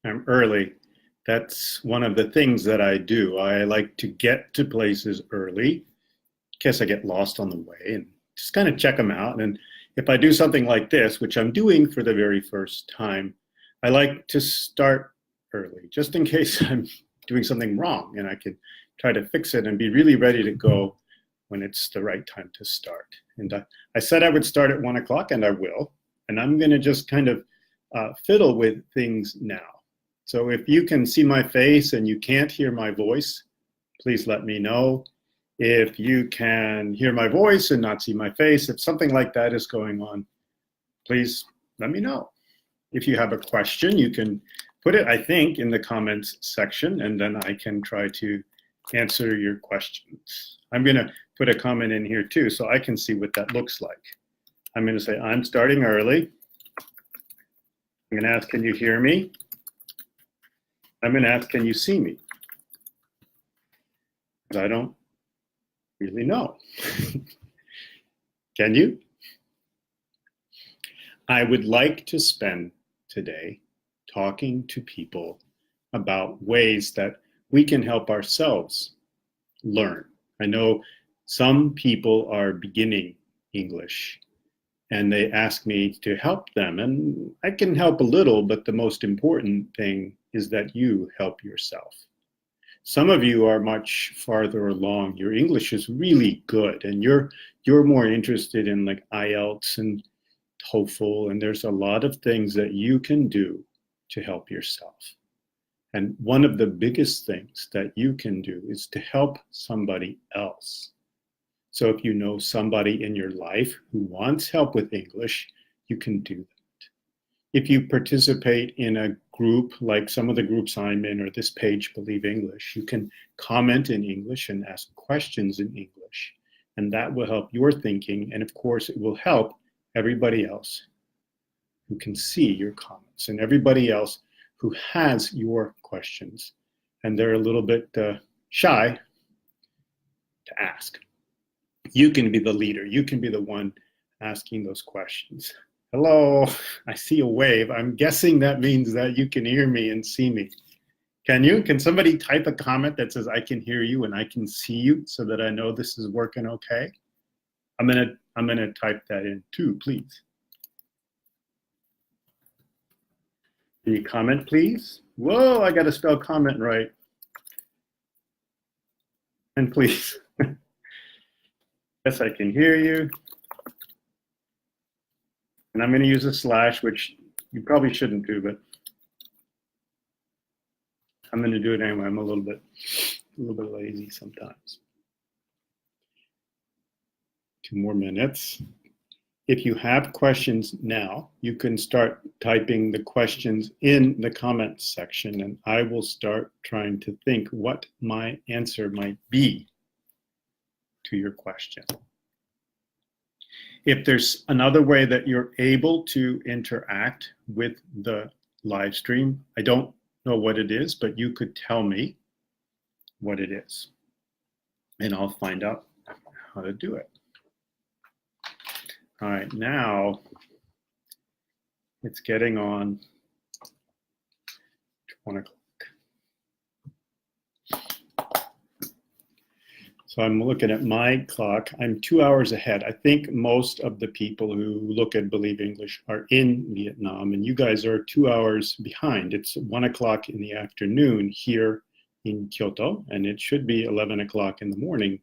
I'm early. That's one of the things that I do. I like to get to places early in case I get lost on the way and just kind of check them out. And if I do something like this, which I'm doing for the very first time, I like to start early just in case I'm doing something wrong and I can try to fix it and be really ready to go when it's the right time to start. And I said I would start at 1 o'clock, and I will. And I'm going to just kind of fiddle with things now. So if you can see my face and you can't hear my voice, please let me know. If you can hear my voice and not see my face, if something like that is going on, please let me know. If you have a question, you can put it, I think, in the comments section, and then I can try to answer your questions. I'm going to put a comment in here too, so I can see what that looks like. I'm going to say, I'm starting early. I'm going to ask, can you hear me? I'm going to ask, can you see me? Because I don't really know. Can you? I would like to spend today talking to people about ways that we can help ourselves learn. I know some people are beginning English and they ask me to help them, and I can help a little, but the most important thing is that you help yourself. Some of you are much farther along. Your English is really good, and you're more interested in like IELTS and TOEFL, and there's a lot of things that you can do to help yourself. And one of the biggest things that you can do is to help somebody else. So if you know somebody in your life who wants help with English, you can do that. If you participate in a group like some of the groups I'm in, or this page, Believe English, you can comment in English and ask questions in English. And that will help your thinking. And of course, it will help everybody else who can see your comments and everybody else who has your questions. And they're a little bit shy to ask. You can be the leader. You can be the one asking those questions. Hello, I see a wave. I'm guessing that means that you can hear me and see me. Can you? Can somebody type a comment that says I can hear you and I can see you so that I know this is working okay? I'm gonna type that in too, please. Can you comment, please? Whoa, I gotta spell comment right. And please. Yes, I can hear you. And I'm going to use a slash, which you probably shouldn't do, but I'm going to do it anyway. I'm a little bit lazy sometimes. 2 more minutes. If you have questions now, you can start typing the questions in the comments section, and I will start trying to think what my answer might be to your question. If there's another way that you're able to interact with the live stream, I don't know what it is, but you could tell me what it is, and I'll find out how to do it. All right, now it's getting on 1 o'clock. So I'm looking at my clock. I'm 2 hours ahead. I think most of the people who look at Believe English are in Vietnam, and you guys are 2 hours behind. It's 1 o'clock in the afternoon here in Kyoto, and it should be 11 o'clock in the morning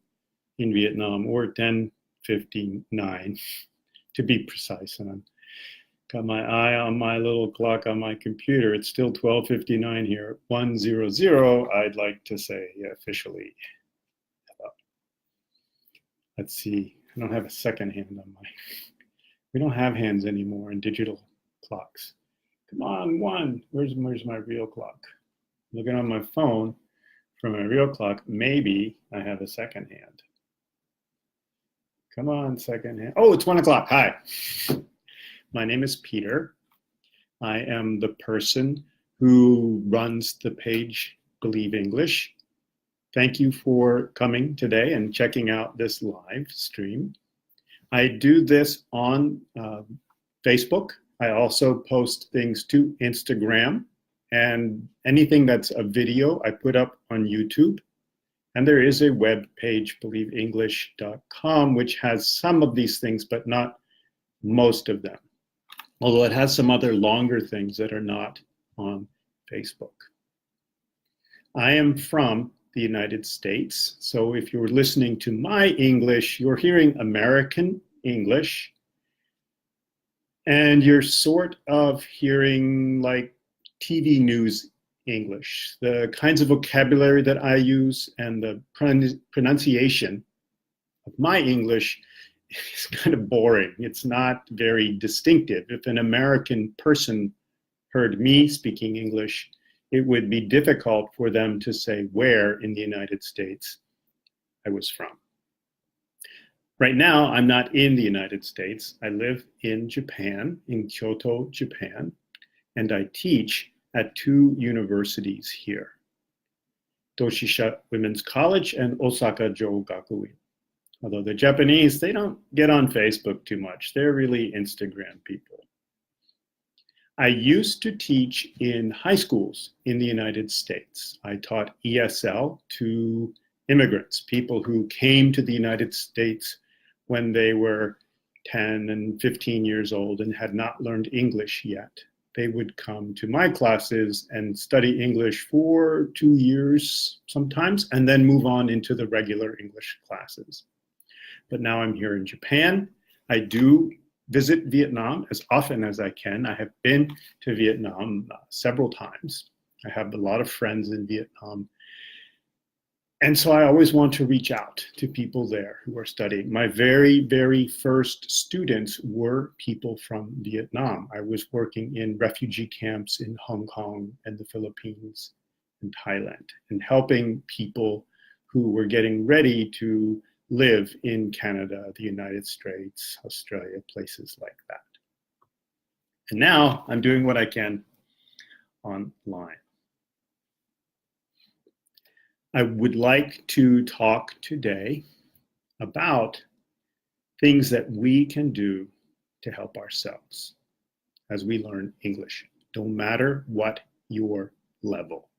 in Vietnam, or 10:59 to be precise. And I've got my eye on my little clock on my computer. It's still 12:59 here, 1:00, I'd like to say officially. Let's see, I don't have a second hand on we don't have hands anymore in digital clocks. Come on, 1, where's my real clock? Looking on my phone from my real clock, maybe I have a second hand. Come on, second hand. Oh, it's 1 o'clock, hi. My name is Peter. I am the person who runs the page Believe English. Thank you for coming today and checking out this live stream. I do this on Facebook. I also post things to Instagram and anything that's a video I put up on YouTube. And there is a web page, believeEnglish.com, which has some of these things, but not most of them. Although it has some other longer things that are not on Facebook. I am from the United States, so if you're listening to my English, you're hearing American English, and you're sort of hearing like TV news English. The kinds of vocabulary that I use and the pronunciation of my English is kind of boring. It's not very distinctive. If an American person heard me speaking English, it would be difficult for them to say where in the United States I was from. Right now, I'm not in the United States. I live in Japan, in Kyoto, Japan, and I teach at two universities here, Toshisha Women's College and Osaka Jo Gakuin. Although the Japanese, they don't get on Facebook too much. They're really Instagram people. I used to teach in high schools in the United States. I taught ESL to immigrants, people who came to the United States when they were 10 and 15 years old and had not learned English yet. They would come to my classes and study English for 2 years sometimes, and then move on into the regular English classes. But now I'm here in Japan. I do visit Vietnam as often as I can. I have been to Vietnam several times. I have a lot of friends in Vietnam. And so I always want to reach out to people there who are studying. My very, very first students were people from Vietnam. I was working in refugee camps in Hong Kong and the Philippines and Thailand, and helping people who were getting ready to live in Canada, the United States, Australia, places like that. And now I'm doing what I can online. I would like to talk today about things that we can do to help ourselves as we learn English, no matter what your level.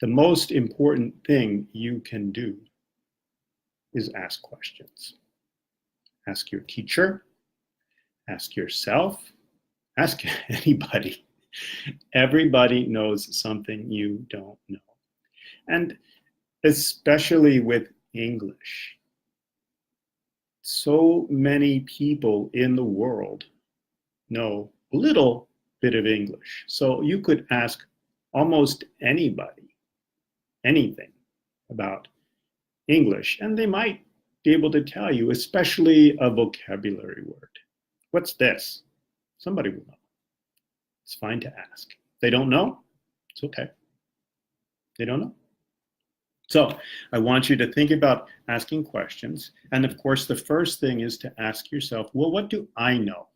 The most important thing you can do is ask questions. Ask your teacher, ask yourself, ask anybody. Everybody knows something you don't know. And especially with English, so many people in the world know a little bit of English. So you could ask almost anybody anything about English, and they might be able to tell you, especially a vocabulary word. What's this? Somebody will know. It's fine to ask. They don't know? It's okay. They don't know. So I want you to think about asking questions. And of course, the first thing is to ask yourself, well, what do I know?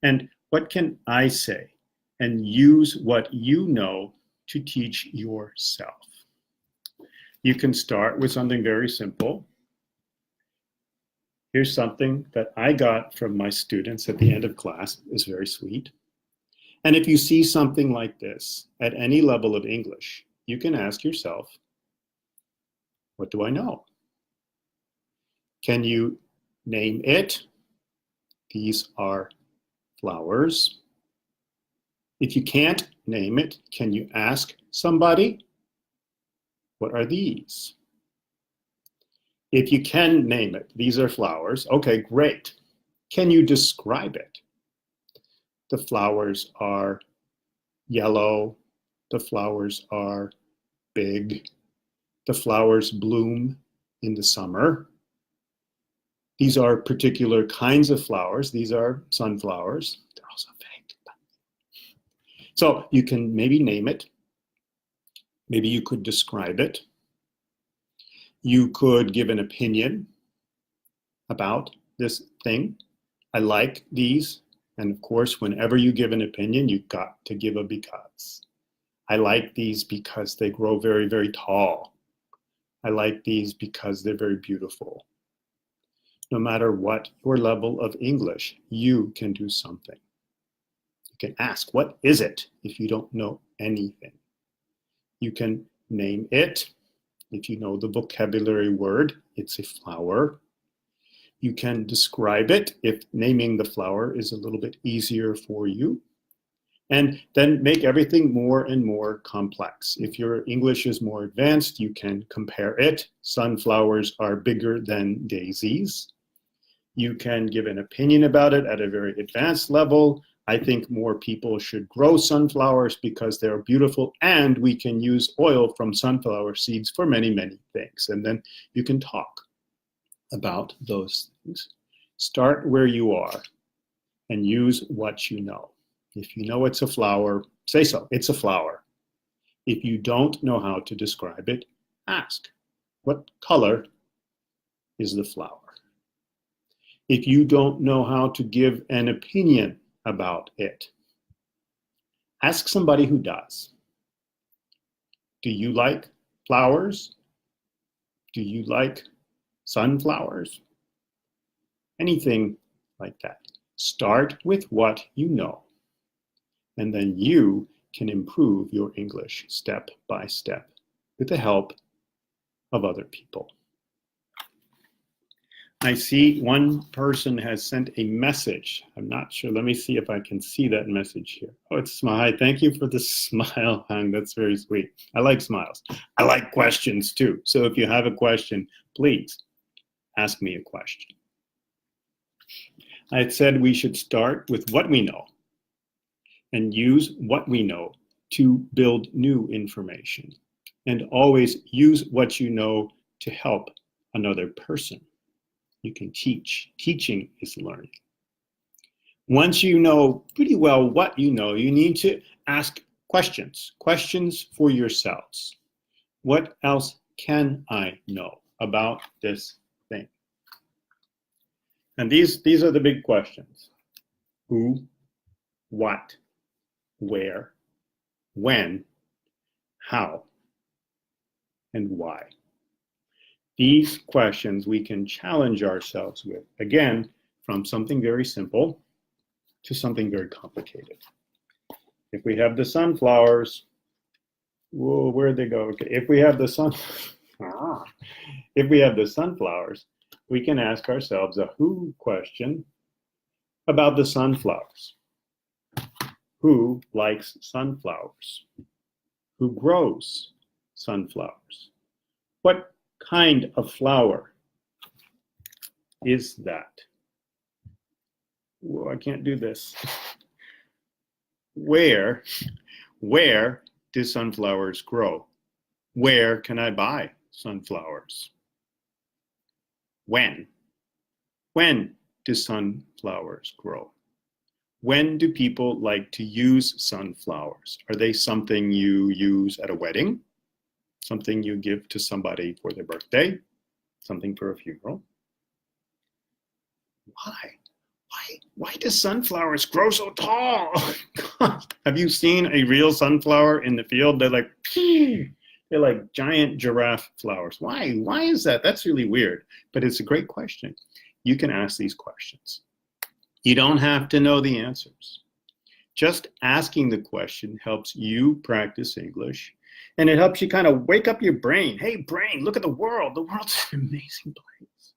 And what can I say? And use what you know to teach yourself. You can start with something very simple. Here's something that I got from my students at the end of class. It's very sweet. And if you see something like this at any level of English, you can ask yourself, what do I know? Can you name it? These are flowers. If you can't name it, can you ask somebody? What are these? If you can name it, these are flowers. Okay, great. Can you describe it? The flowers are yellow. The flowers are big. The flowers bloom in the summer. These are particular kinds of flowers. These are sunflowers. They're also fake. So you can maybe name it. Maybe you could describe it. You could give an opinion about this thing. I like these. And of course, whenever you give an opinion, you've got to give a because. I like these because they grow very, very tall. I like these because they're very beautiful. No matter what your level of English, you can do something. You can ask, what is it, if you don't know anything. You can name it. If you know the vocabulary word, it's a flower. You can describe it if naming the flower is a little bit easier for you. And then make everything more and more complex. If your English is more advanced, you can compare it. Sunflowers are bigger than daisies. You can give an opinion about it at a very advanced level. I think more people should grow sunflowers because they're beautiful, and we can use oil from sunflower seeds for many, many things. And then you can talk about those things. Start where you are and use what you know. If you know it's a flower, say so, it's a flower. If you don't know how to describe it, ask, what color is the flower? If you don't know how to give an opinion about it, ask somebody who does. Do you like flowers? Do you like sunflowers? Anything like that. Start with what you know. And then you can improve your English step by step with the help of other people. I see one person has sent a message. I'm not sure. Let me see if I can see that message here. Oh, it's Smile. Thank you for the smile, Hung. That's very sweet. I like smiles. I like questions too. So if you have a question, please ask me a question. I said we should start with what we know and use what we know to build new information. And always use what you know to help another person. You can teach. Teaching is learning. Once you know pretty well what you know, you need to ask questions. Questions for yourselves. What else can I know about this thing? And these are the big questions. Who, what, where, when, how, and why. These questions we can challenge ourselves with, again, from something very simple to something very complicated. If we have the sunflowers, whoa, where'd they go? Okay, if we have the sunflowers, we can ask ourselves a who question about the sunflowers. Who likes sunflowers? Who grows sunflowers? What kind of flower is that? Whoa, I can't do this. Where do sunflowers grow? Where can I buy sunflowers? When do sunflowers grow? When do people like to use sunflowers? Are they something you use at a wedding? Something you give to somebody for their birthday? Something for a funeral? Why do sunflowers grow so tall? God, have you seen a real sunflower in the field? They're like giant giraffe flowers. Why? Why is that? That's really weird, but it's a great question. You can ask these questions. You don't have to know the answers. Just asking the question helps you practice English, and it helps you kind of wake up your brain. Hey, brain, look at the world. The world's an amazing place.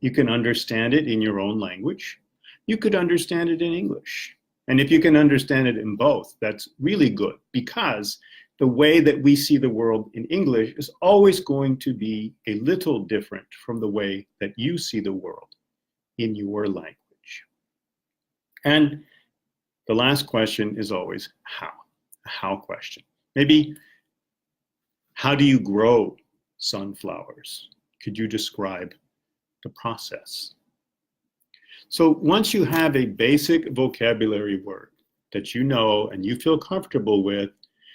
You can understand it in your own language. You could understand it in English. And if you can understand it in both, that's really good, because the way that we see the world in English is always going to be a little different from the way that you see the world in your language. And the last question is always how, a how question. Maybe, how do you grow sunflowers? Could you describe the process? So once you have a basic vocabulary word that you know and you feel comfortable with,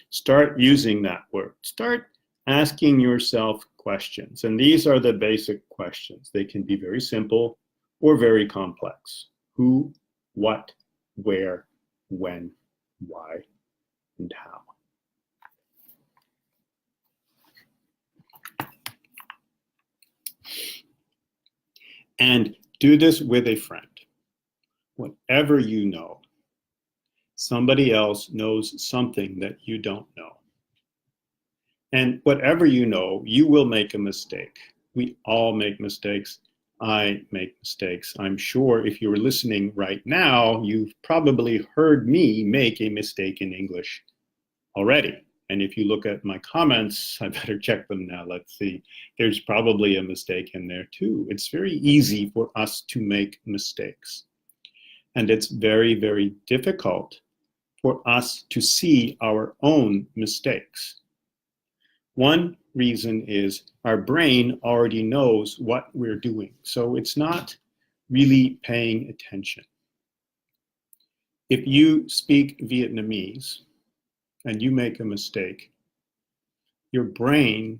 start using that word. Start asking yourself questions. And these are the basic questions. They can be very simple or very complex. Who, what, where, when, why, and how. And do this with a friend. Whatever you know, Somebody else knows something that you don't know. And whatever you know, you will make a mistake. We all make mistakes. I make mistakes. I'm sure if you were listening right now, you've probably heard me make a mistake in English already. And if you look at my comments, I better check them now. Let's see. There's probably a mistake in there too. It's very easy for us to make mistakes. And it's very, very difficult for us to see our own mistakes. One reason is our brain already knows what we're doing, so it's not really paying attention. If you speak Vietnamese and you make a mistake, your brain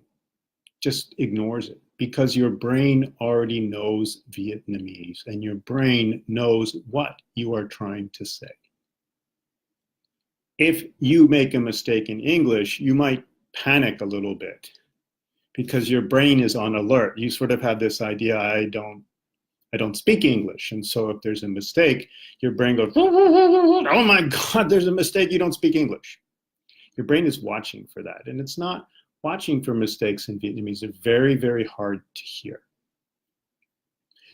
just ignores it because your brain already knows Vietnamese and your brain knows what you are trying to say. If you make a mistake in English, you might panic a little bit because your brain is on alert. You sort of have this idea, I don't speak English. And so if there's a mistake, your brain goes, oh my God, there's a mistake, you don't speak English. Your brain is watching for that. And it's not watching for mistakes in Vietnamese. They're very, very hard to hear.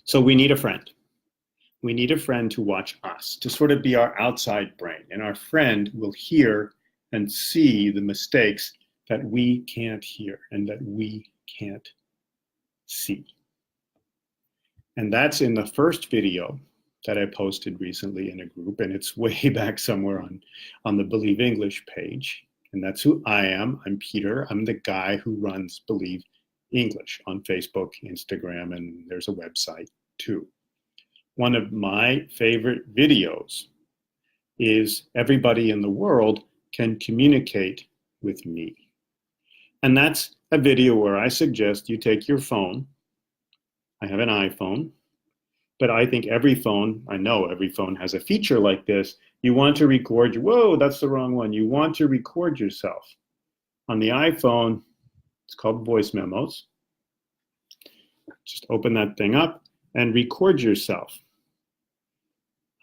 So we need a friend. We need a friend to watch us, to sort of be our outside brain. And our friend will hear and see the mistakes that we can't hear and that we can't see. And that's in the first video that I posted recently in a group, and it's way back somewhere on the Believe English page. And that's who I am. I'm Peter. I'm the guy who runs Believe English on Facebook, Instagram, and there's a website too. One of my favorite videos is everybody in the world can communicate with me. And that's a video where I suggest you take your phone. I have an iPhone, but I think every phone, I know every phone has a feature like this. You want to record, whoa, that's the wrong one. You want to record yourself. On the iPhone, it's called voice memos. Just open that thing up and record yourself.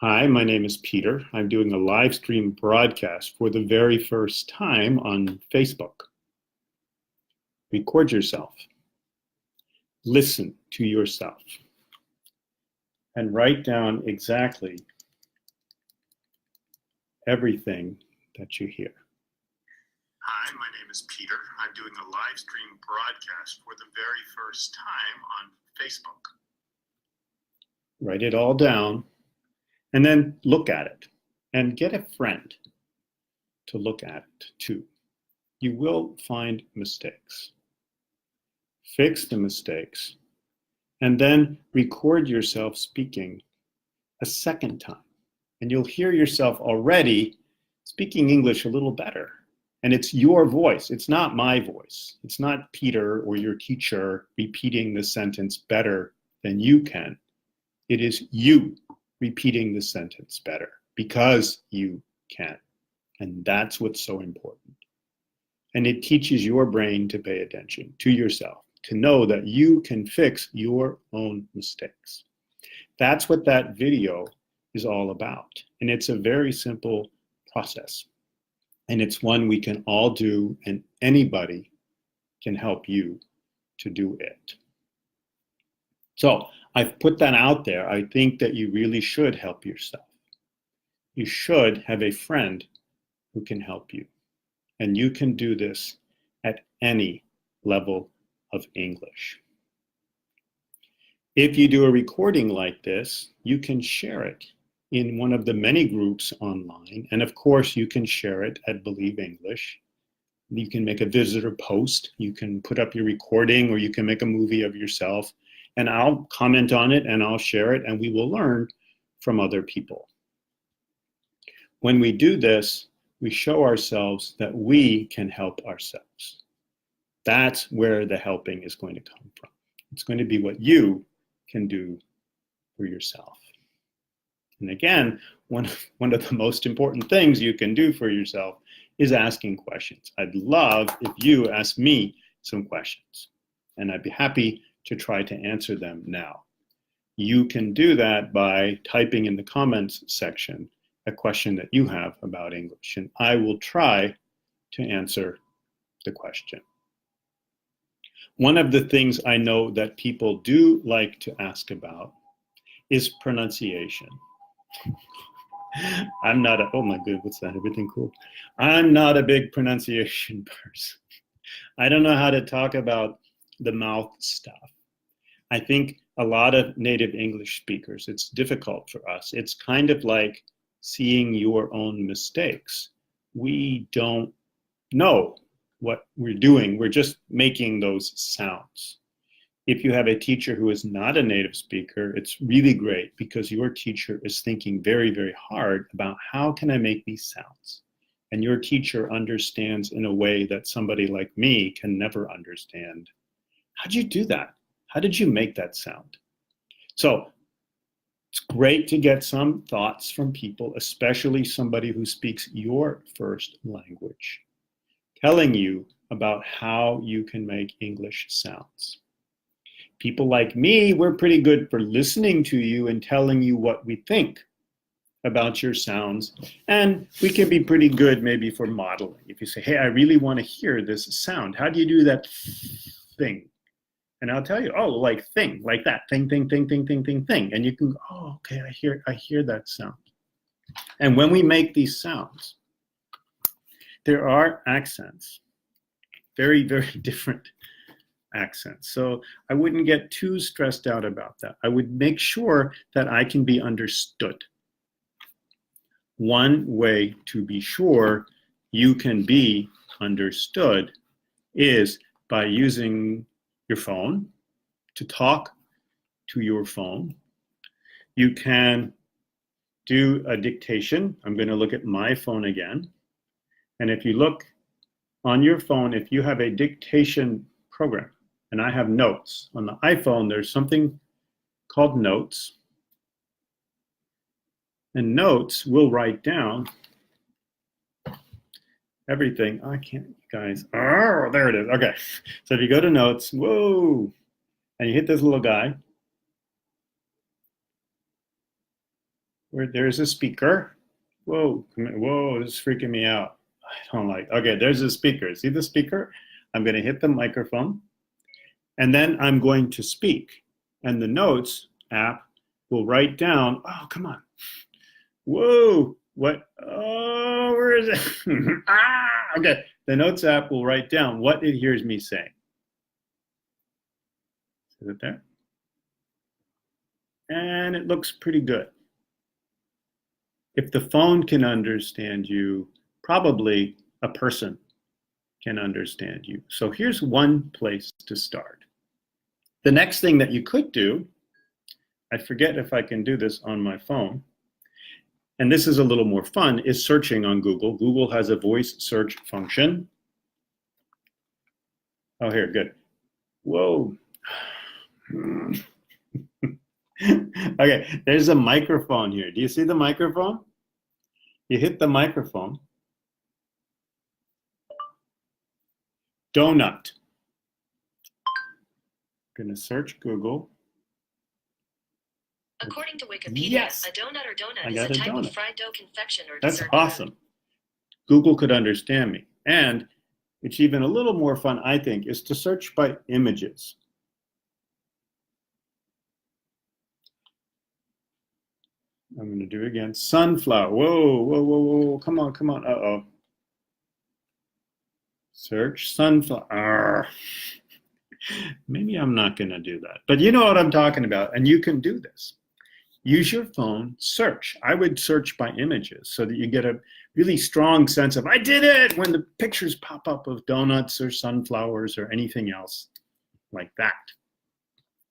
Hi, my name is Peter. I'm doing a live stream broadcast for the very first time on Facebook. Record yourself. Listen to yourself. And write down exactly everything that you hear. Hi, my name is Peter. I'm doing a live stream broadcast for the very first time on Facebook. Write it all down and then look at it and get a friend to look at it too. You will find mistakes. Fix the mistakes and then record yourself speaking a second time. And you'll hear yourself already speaking English a little better. And it's your voice. It's not my voice. It's not Peter or your teacher repeating the sentence better than you can. It is you repeating the sentence better because you can. And that's what's so important. And it teaches your brain to pay attention to yourself, to know that you can fix your own mistakes. That's what that video is all about. And it's a very simple process. And it's one we can all do, and anybody can help you to do it. So I've put that out there. I think that you really should help yourself. You should have a friend who can help you. And you can do this at any level of English. If you do a recording like this, you can share it in one of the many groups online. And of course, you can share it at Believe English. You can make a visitor post. You can put up your recording, or you can make a movie of yourself. And I'll comment on it and I'll share it, and we will learn from other people. When we do this, we show ourselves that we can help ourselves. That's where the helping is going to come from. It's going to be what you can do for yourself. And again, one of the most important things you can do for yourself is asking questions. I'd love if you ask me some questions, and I'd be happy to try to answer them now. You can do that by typing in the comments section a question that you have about English, and I will try to answer the question. One of the things I know that people do like to ask about is pronunciation. I'm not oh my God, what's that? Everything cool? I'm not a big pronunciation person. I don't know how to talk about the mouth stuff. I think a lot of native English speakers, it's difficult for us. It's kind of like seeing your own mistakes. We don't know what we're doing. We're just making those sounds. If you have a teacher who is not a native speaker, it's really great because your teacher is thinking very, very hard about how can I make these sounds? And your teacher understands in a way that somebody like me can never understand. How'd you do that? How did you make that sound? So it's great to get some thoughts from people, especially somebody who speaks your first language, telling you about how you can make English sounds. People like me, we're pretty good for listening to you and telling you what we think about your sounds. And we can be pretty good maybe for modeling. If you say, hey, I really want to hear this sound. How do you do that thing? And I'll tell you, oh, like thing, like that, thing, thing, thing, thing, thing, thing, thing. And you can go, oh, okay, I hear that sound. And when we make these sounds, there are accents, very, very different accents. So I wouldn't get too stressed out about that. I would make sure that I can be understood. One way to be sure you can be understood is by using your phone to talk to your phone. You can do a dictation. I'm going to look at my phone again. And if you look on your phone, if you have a dictation program, and I have notes on the iPhone, there's something called notes. And notes will write down everything. I can't, guys. Oh, there it is. Okay. So if you go to notes, whoa, and you hit this little guy, where there's a speaker. Whoa, whoa, this is freaking me out. I don't like, okay, there's a speaker. See the speaker? I'm going to hit the microphone, and then I'm going to speak. And the notes app will write down, oh, come on. Whoa, what? Oh, where is it? Okay. The notes app will write down what it hears me saying. Is it there? And it looks pretty good. If the phone can understand you, probably a person can understand you. So here's one place to start. The next thing that you could do, I forget if I can do this on my phone, and this is a little more fun, is searching on Google. Google has a voice search function. Oh, here, good. Whoa. Okay, there's a microphone here. Do you see the microphone? You hit the microphone. Doughnut. I'm going to search Google. According to Wikipedia, yes. a doughnut or donut is a type of fried dough confection or dessert. That's awesome. Food. Google could understand me. And it's even a little more fun, I think, is to search by images. I'm going to do it again. Sunflower. Whoa, whoa, whoa, whoa. Come on, come on. Uh-oh. Search sunflower. Maybe I'm not going to do that. But you know what I'm talking about. And you can do this. Use your phone, search. I would search by images so that you get a really strong sense of, I did it, when the pictures pop up of donuts or sunflowers or anything else like that.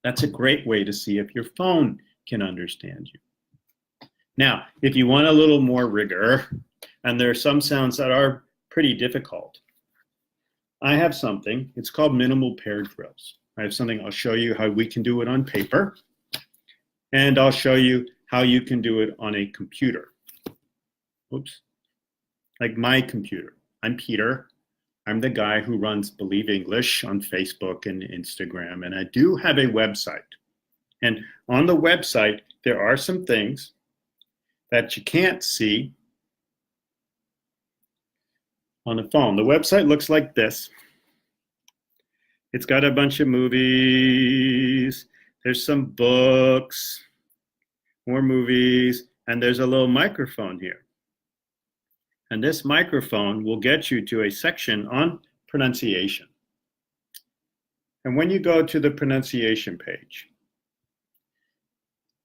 That's a great way to see if your phone can understand you. Now, if you want a little more rigor, and there are some sounds that are pretty difficult, I have something, it's called minimal paired drills. I have something, I'll show you how we can do it on paper, and I'll show you how you can do it on a computer. Oops, like my computer. I'm Peter. I'm the guy who runs Believe English on Facebook and Instagram, and I do have a website. And on the website, there are some things that you can't see on the phone. The website looks like this. It's got a bunch of movies. There's some books, more movies, and there's a little microphone here. And this microphone will get you to a section on pronunciation. And when you go to the pronunciation page,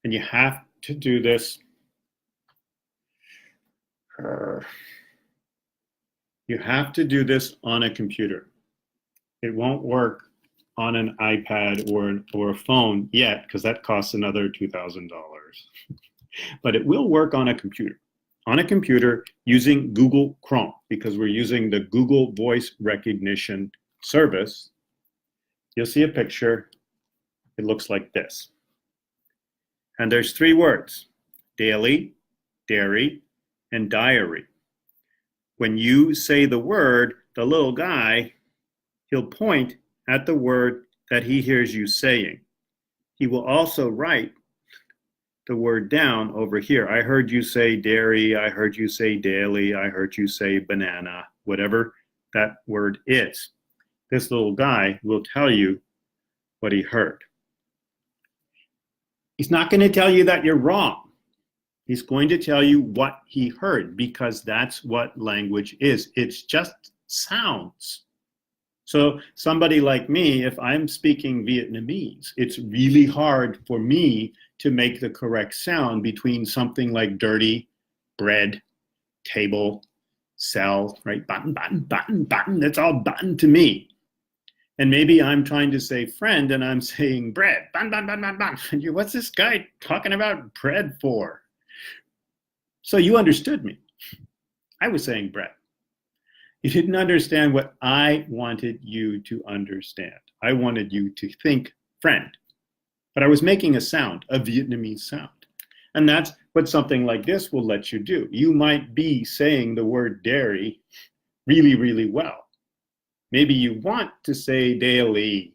and you have to do this, you have to do this on a computer. It won't work on an iPad or a phone yet, because that costs another $2,000. But it will work on a computer. On a computer using Google Chrome, because we're using the Google Voice Recognition service. You'll see a picture. It looks like this. And there's 3 words: daily, dairy, and diary. When you say the word, the little guy, he'll point at the word that he hears you saying. He will also write the word down over here. I heard you say dairy, I heard you say daily, I heard you say banana, whatever that word is. This little guy will tell you what he heard. He's not going to tell you that you're wrong. He's going to tell you what he heard, because that's what language is. It's just sounds. So somebody like me, if I'm speaking Vietnamese, it's really hard for me to make the correct sound between something like dirty, bread, table, cell, right? Button, button, button, button. That's all button to me. And maybe I'm trying to say friend and I'm saying bread. Bun, bun, bun, bun, bun. And what's this guy talking about bread for? So you understood me. I was saying bread. You didn't understand what I wanted you to understand. I wanted you to think friend. But I was making a sound, a Vietnamese sound. And that's what something like this will let you do. You might be saying the word dairy really, really well. Maybe you want to say daily,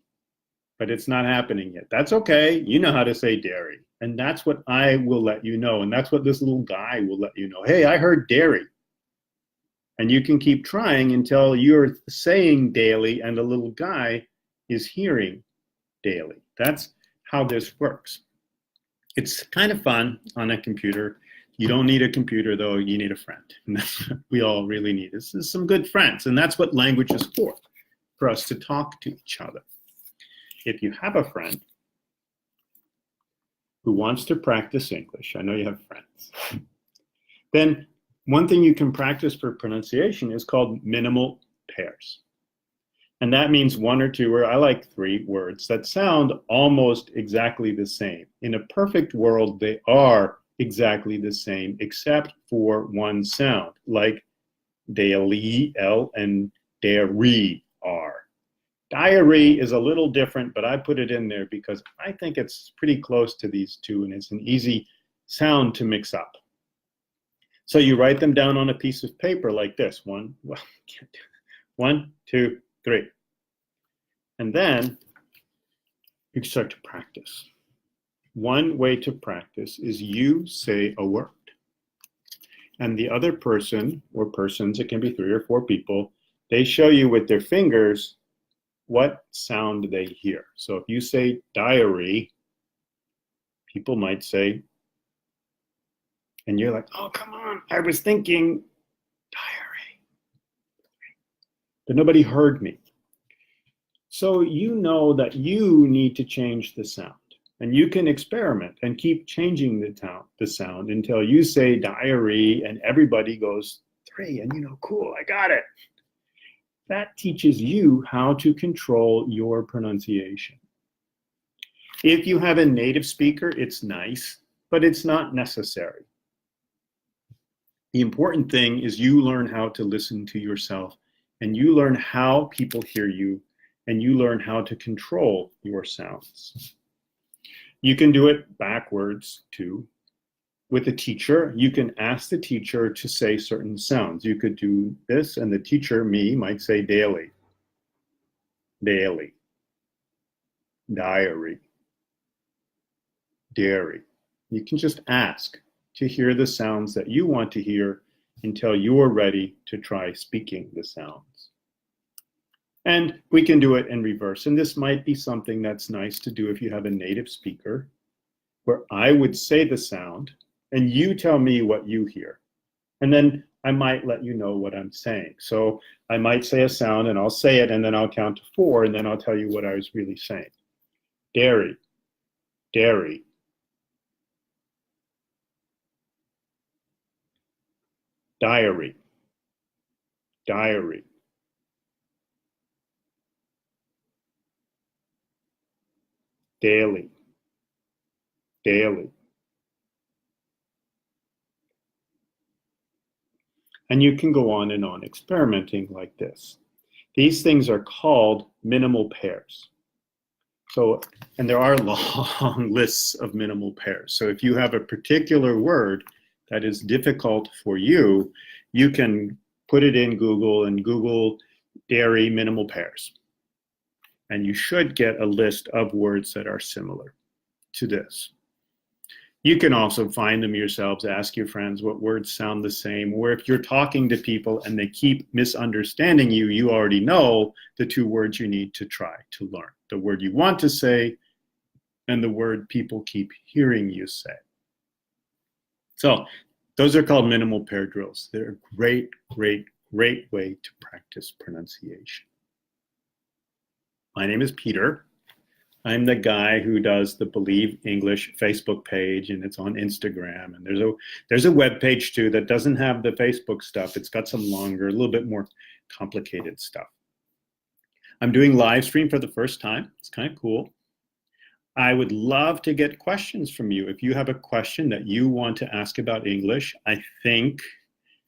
but it's not happening yet. That's okay. You know how to say dairy. And that's what I will let you know. And that's what this little guy will let you know. Hey, I heard dairy. And you can keep trying until you're saying daily and the little guy is hearing daily. That's how this works. It's kind of fun on a computer. You don't need a computer, though. You need a friend. And that's what we all really need. This is some good friends. And that's what language is for us to talk to each other. If you have a friend who wants to practice English, I know you have friends, then one thing you can practice for pronunciation is called minimal pairs. And that means 1 or 2, or I like 3 words that sound almost exactly the same. In a perfect world, they are exactly the same, except for one sound, like daily, L, and dairy, R. Diary is a little different, but I put it in there because I think it's pretty close to these 2, and it's an easy sound to mix up. So you write them down on a piece of paper like this. 1, 2, 3. And then you start to practice. One way to practice is you say a word. And the other person, or persons, it can be 3 or 4 people, they show you with their fingers what sound they hear. So if you say diary, people might say, and you're like, oh, come on, I was thinking diary. But nobody heard me. So you know that you need to change the sound. And you can experiment and keep changing the sound until you say diary and everybody goes 3. And you know, cool, I got it. That teaches you how to control your pronunciation. If you have a native speaker, it's nice, but it's not necessary. The important thing is you learn how to listen to yourself, and you learn how people hear you, and you learn how to control your sounds. You can do it backwards too. With a teacher, you can ask the teacher to say certain sounds. You could do this, and the teacher, me, might say daily, daily, diary, dairy. You can just ask to hear the sounds that you want to hear until you are ready to try speaking the sounds. And we can do it in reverse. And this might be something that's nice to do if you have a native speaker, where I would say the sound and you tell me what you hear. And then I might let you know what I'm saying. So I might say a sound and I'll say it and then I'll count to 4 and then I'll tell you what I was really saying. Dairy, dairy. Diary, diary. Daily, daily. And you can go on and on experimenting like this. These things are called minimal pairs. So, and there are long lists of minimal pairs. So if you have a particular word that is difficult for you, you can put it in Google and Google dairy minimal pairs. And you should get a list of words that are similar to this. You can also find them yourselves, ask your friends what words sound the same, or if you're talking to people and they keep misunderstanding you, you already know the 2 words you need to try to learn. The word you want to say and the word people keep hearing you say. So those are called minimal pair drills. They're a great, great, great way to practice pronunciation. My name is Peter. I'm the guy who does the Believe English Facebook page, and it's on Instagram. And there's a web page too that doesn't have the Facebook stuff. It's got some longer, a little bit more complicated stuff. I'm doing live stream for the first time. It's kind of cool. I would love to get questions from you. If you have a question that you want to ask about English, I think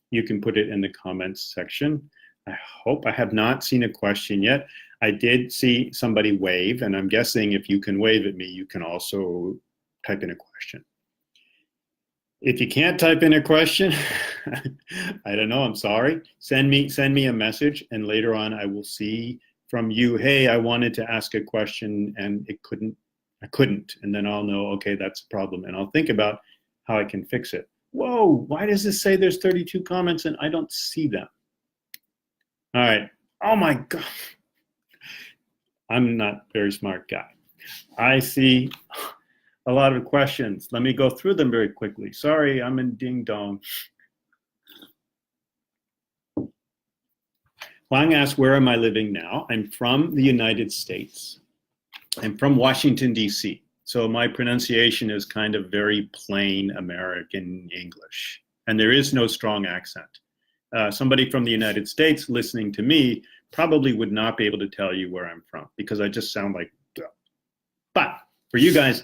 you can put it in the comments section. I hope. I have not seen a question yet. I did see somebody wave, and I'm guessing if you can wave at me, you can also type in a question. If you can't type in a question, I don't know, I'm sorry. Send me a message, and later on I will see from you, hey, I wanted to ask a question and I couldn't, and then I'll know, okay, that's a problem, and I'll think about how I can fix it. Whoa, why does this say there's 32 comments and I don't see them? All right, oh my God. I'm not a very smart guy. I see a lot of questions. Let me go through them very quickly. Sorry, I'm in ding dong. Huang asks, where am I living now? I'm from the United States. I'm from Washington, D.C. So my pronunciation is kind of very plain American English. And there is no strong accent. Somebody from the United States listening to me probably would not be able to tell you where I'm from because I just sound like duh. But for you guys,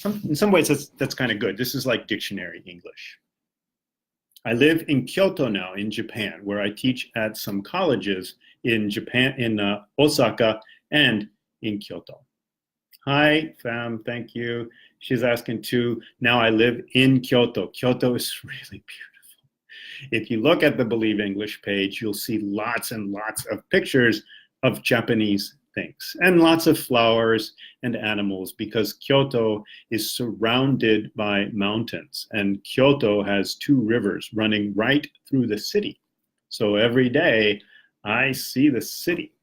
in some ways that's kind of good. This is like dictionary English. I live in Kyoto now in Japan, where I teach at some colleges in Japan, in Osaka and in Kyoto. Hi, fam, thank you. She's asking too, now I live in Kyoto. Kyoto is really beautiful. If you look at the Believe English page, you'll see lots and lots of pictures of Japanese things and lots of flowers and animals because Kyoto is surrounded by mountains and Kyoto has 2 rivers running right through the city. So every day I see the city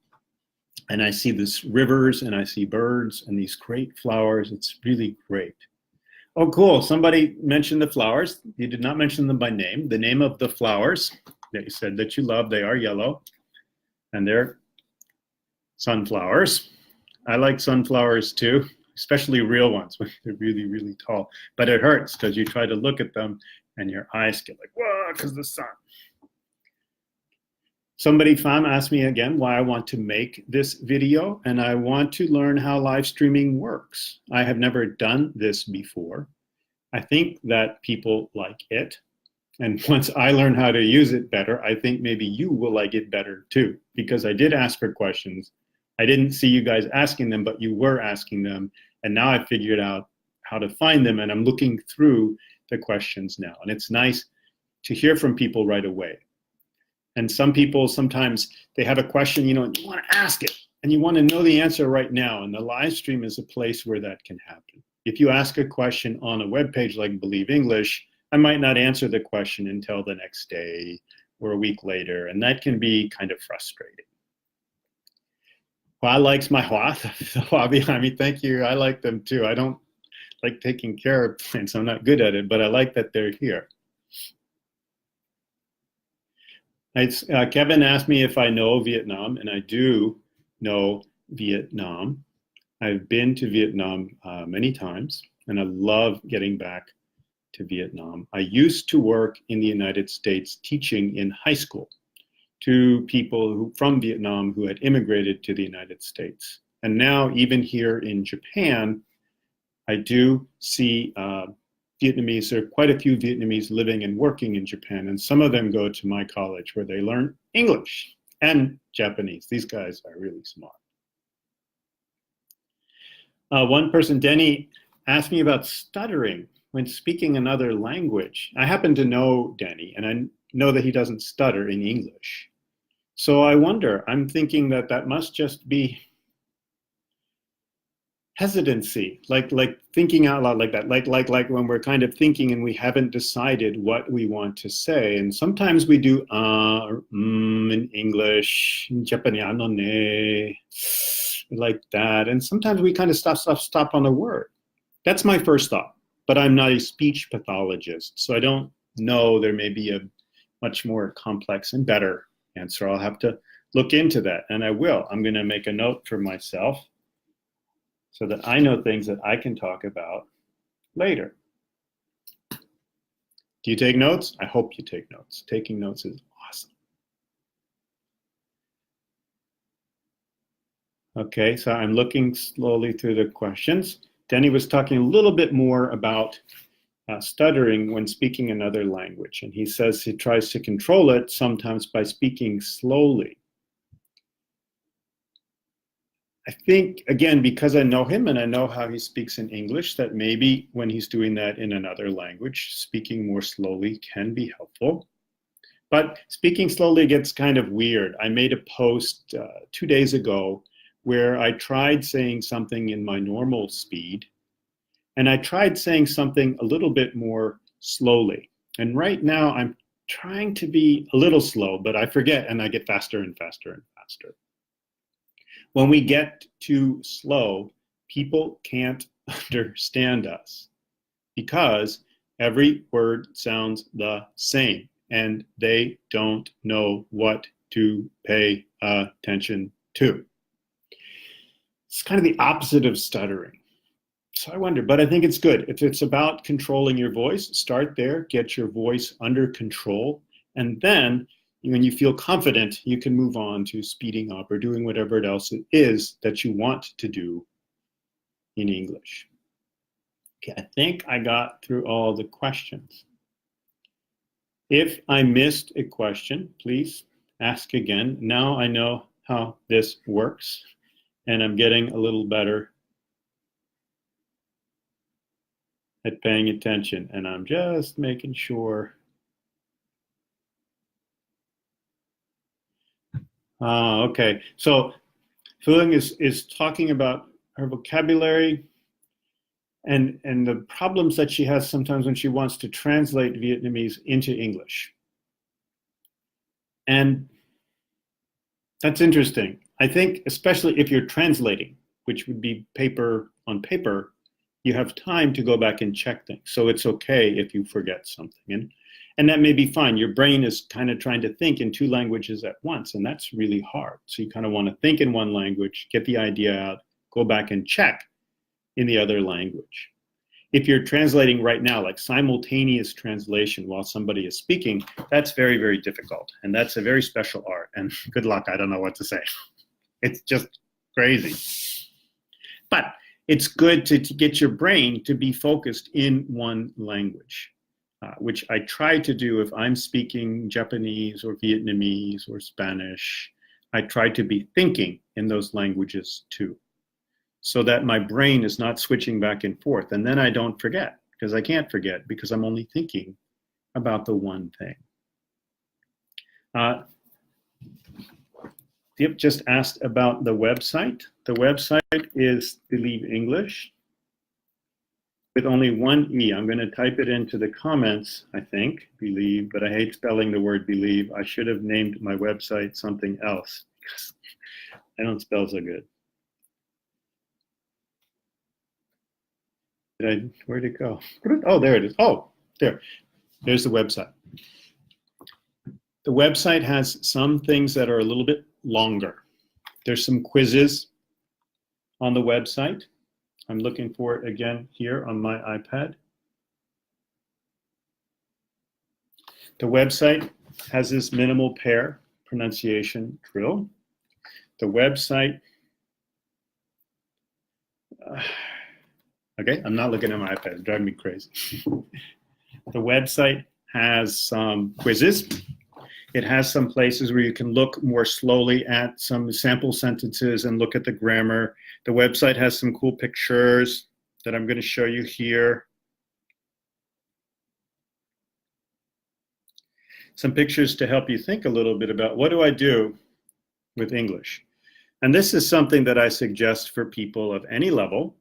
and I see these rivers and I see birds and these great flowers. It's really great. Oh, cool. Somebody mentioned the flowers. You did not mention them by name. The name of the flowers that you said that you love, they are yellow and they're sunflowers. I like sunflowers too, especially real ones when they're really, really tall. But it hurts because you try to look at them and your eyes get like, whoa, because of the sun. Somebody, Fam, asked me again why I want to make this video, and I want to learn how live streaming works. I have never done this before. I think that people like it. And once I learn how to use it better, I think maybe you will like it better too, because I did ask for questions. I didn't see you guys asking them, but you were asking them. And now I figured out how to find them, and I'm looking through the questions now. And it's nice to hear from people right away. And some people, sometimes they have a question, you know, and you want to ask it, and you want to know the answer right now. And the live stream is a place where that can happen. If you ask a question on a web page like Believe English, I might not answer the question until the next day or a week later, and that can be kind of frustrating. Hoa likes my hoa. I mean, thank you. I like them too. I don't like taking care of plants. I'm not good at it, but I like that they're here. Kevin asked me if I know Vietnam, and I do know Vietnam. I've been to Vietnam many times, and I love getting back to Vietnam. I used to work in the United States teaching in high school to people from Vietnam who had immigrated to the United States. And now, even here in Japan, I do see Vietnamese. There are quite a few Vietnamese living and working in Japan, and some of them go to my college where they learn English and Japanese. These guys are really smart. One person, Denny, asked me about stuttering when speaking another language. I happen to know Denny, and I know that he doesn't stutter in English. So I wonder, I'm thinking that that must just be hesitancy, like thinking out loud like that, like when we're kind of thinking and we haven't decided what we want to say. And sometimes we do in English, in Japanese, ne, like that. And sometimes we kind of stop on a word. That's my first thought, but I'm not a speech pathologist, so I don't know. There may be a much more complex and better answer. I'll have to look into that, and I will. I'm going to make a note for myself so that I know things that I can talk about later. Do you take notes? I hope you take notes. Taking notes is awesome. Okay, so I'm looking slowly through the questions. Denny was talking a little bit more about stuttering when speaking another language, and he says he tries to control it sometimes by speaking slowly. I think, again, because I know him and I know how he speaks in English, that maybe when he's doing that in another language, speaking more slowly can be helpful. But speaking slowly gets kind of weird. I made a post 2 days ago where I tried saying something in my normal speed, and I tried saying something a little bit more slowly. And right now I'm trying to be a little slow, but I forget and I get faster and faster and faster. When we get too slow, people can't understand us because every word sounds the same and they don't know what to pay attention to. It's kind of the opposite of stuttering. So I wonder, but I think it's good. If it's about controlling your voice, start there, get your voice under control, and then when you feel confident, you can move on to speeding up or doing whatever else it is that you want to do in English. Okay, I think I got through all the questions. If I missed a question, please ask again. Now I know how this works, and I'm getting a little better at paying attention, and I'm just making sure. Okay, so Phuong is talking about her vocabulary and the problems that she has sometimes when she wants to translate Vietnamese into English. And that's interesting. I think especially if you're translating, which would be paper on paper, you have time to go back and check things. So it's okay if you forget something. And that may be fine. Your brain is kind of trying to think in two languages at once, and that's really hard. So you kind of want to think in one language, get the idea out, go back and check in the other language. If you're translating right now, like simultaneous translation while somebody is speaking, that's very, very difficult. And that's a very special art. And good luck, I don't know what to say. It's just crazy. But it's good to get your brain to be focused in one language. Which I try to do if I'm speaking Japanese or Vietnamese or Spanish. I try to be thinking in those languages too, so that my brain is not switching back and forth. And then I don't forget, because I can't forget, because I'm only thinking about the one thing. Yep, just asked about the website. The website is Believe English. with only one E. I'm going to type it into the comments, I think, believe, but I hate spelling the word believe. I should have named my website something else because I don't spell so good. Where'd it go? Oh, there it is. Oh, there's the website. The website has some things that are a little bit longer. There's some quizzes on the website. I'm looking for it again here on my iPad. The website has this minimal pair pronunciation drill. The website, okay, I'm not looking at my iPad, it's driving me crazy. The website has some quizzes. It has some places where you can look more slowly at some sample sentences and look at the grammar. The website has some cool pictures that I'm going to show you here. Some pictures to help you think a little bit about what do I do with English. And this is something that I suggest for people of any level,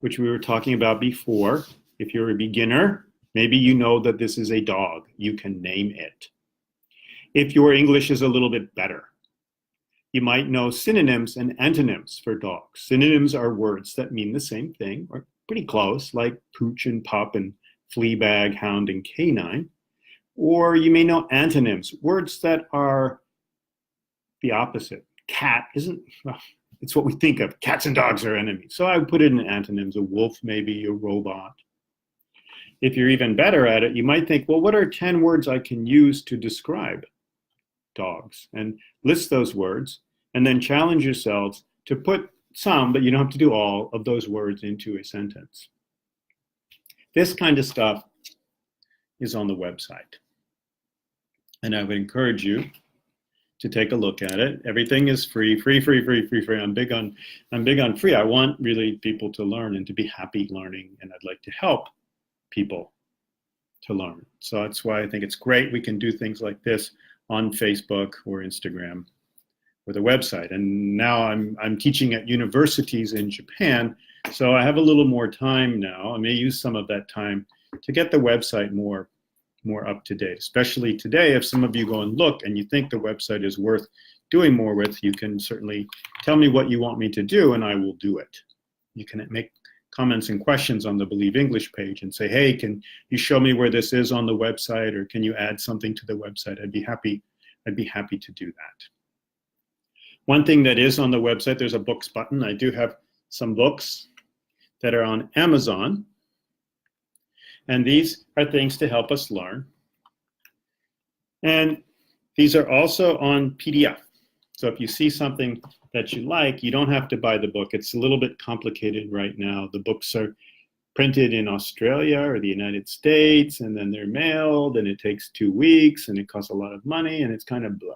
which we were talking about before. If you're a beginner, maybe you know that this is a dog. You can name it. If your English is a little bit better, you might know synonyms and antonyms for dogs. Synonyms are words that mean the same thing, or pretty close, like pooch and pup and flea bag, hound, and canine. Or you may know antonyms, words that are the opposite. Cat isn't, well, it's what we think of. Cats and dogs are enemies. So I would put it in antonyms, a wolf, maybe a robot. If you're even better at it, you might think, well, what are 10 words I can use to describe dogs? And list those words, and then challenge yourselves to put some, but you don't have to do all, of those words into a sentence. This kind of stuff is on the website. And I would encourage you to take a look at it. Everything is free. I'm big on free. I want really people to learn and to be happy learning, and I'd like to help people to learn. So that's why I think it's great we can do things like this on Facebook or Instagram or the website. And now I'm teaching at universities in Japan, so I have a little more time now. I may use some of that time to get the website more up to date, especially today. If some of you go and look and you think the website is worth doing more with, you can certainly tell me what you want me to do and I will do it. You can make comments and questions on the Believe English page and say, hey, can you show me where this is on the website, or can you add something to the website? I'd be happy to do that. One thing that is on the website, there's a books button. I do have some books that are on Amazon. And these are things to help us learn. And these are also on PDF. So if you see something that you like, you don't have to buy the book. It's a little bit complicated right now. The books are printed in Australia or the United States, and then they're mailed, and it takes 2 weeks, and it costs a lot of money, and it's kind of blah.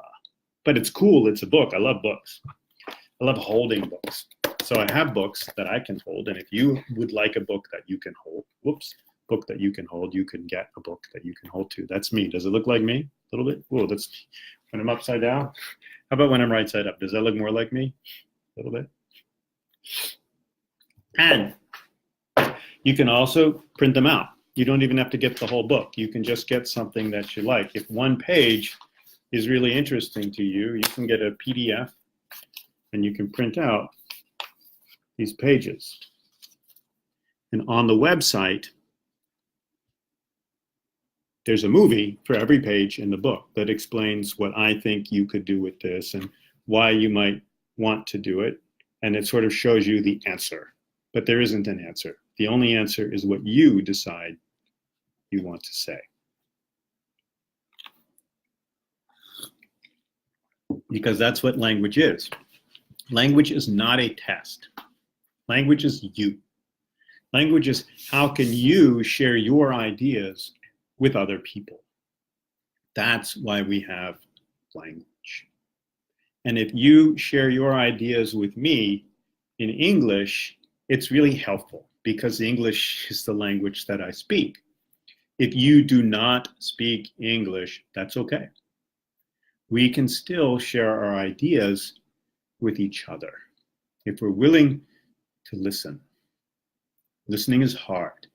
But it's cool. It's a book. I love books. I love holding books. So I have books that I can hold, and if you would like a book that you can hold, book that you can hold, you can get a book that you can hold too. That's me. Does it look like me? A little bit? Oh, that's when I'm upside down. How about when I'm right side up? Does that look more like me? A little bit. And you can also print them out. You don't even have to get the whole book. You can just get something that you like. If one page is really interesting to you, you can get a PDF and you can print out these pages. And on the website, there's a movie for every page in the book that explains what I think you could do with this and why you might want to do it. And it sort of shows you the answer. But there isn't an answer. The only answer is what you decide you want to say. Because that's what language is. Language is not a test. Language is you. Language is how can you share your ideas with other people. That's why we have language. And if you share your ideas with me in English, it's really helpful because English is the language that I speak. If you do not speak English, that's okay. We can still share our ideas with each other if we're willing to listen. Listening is hard.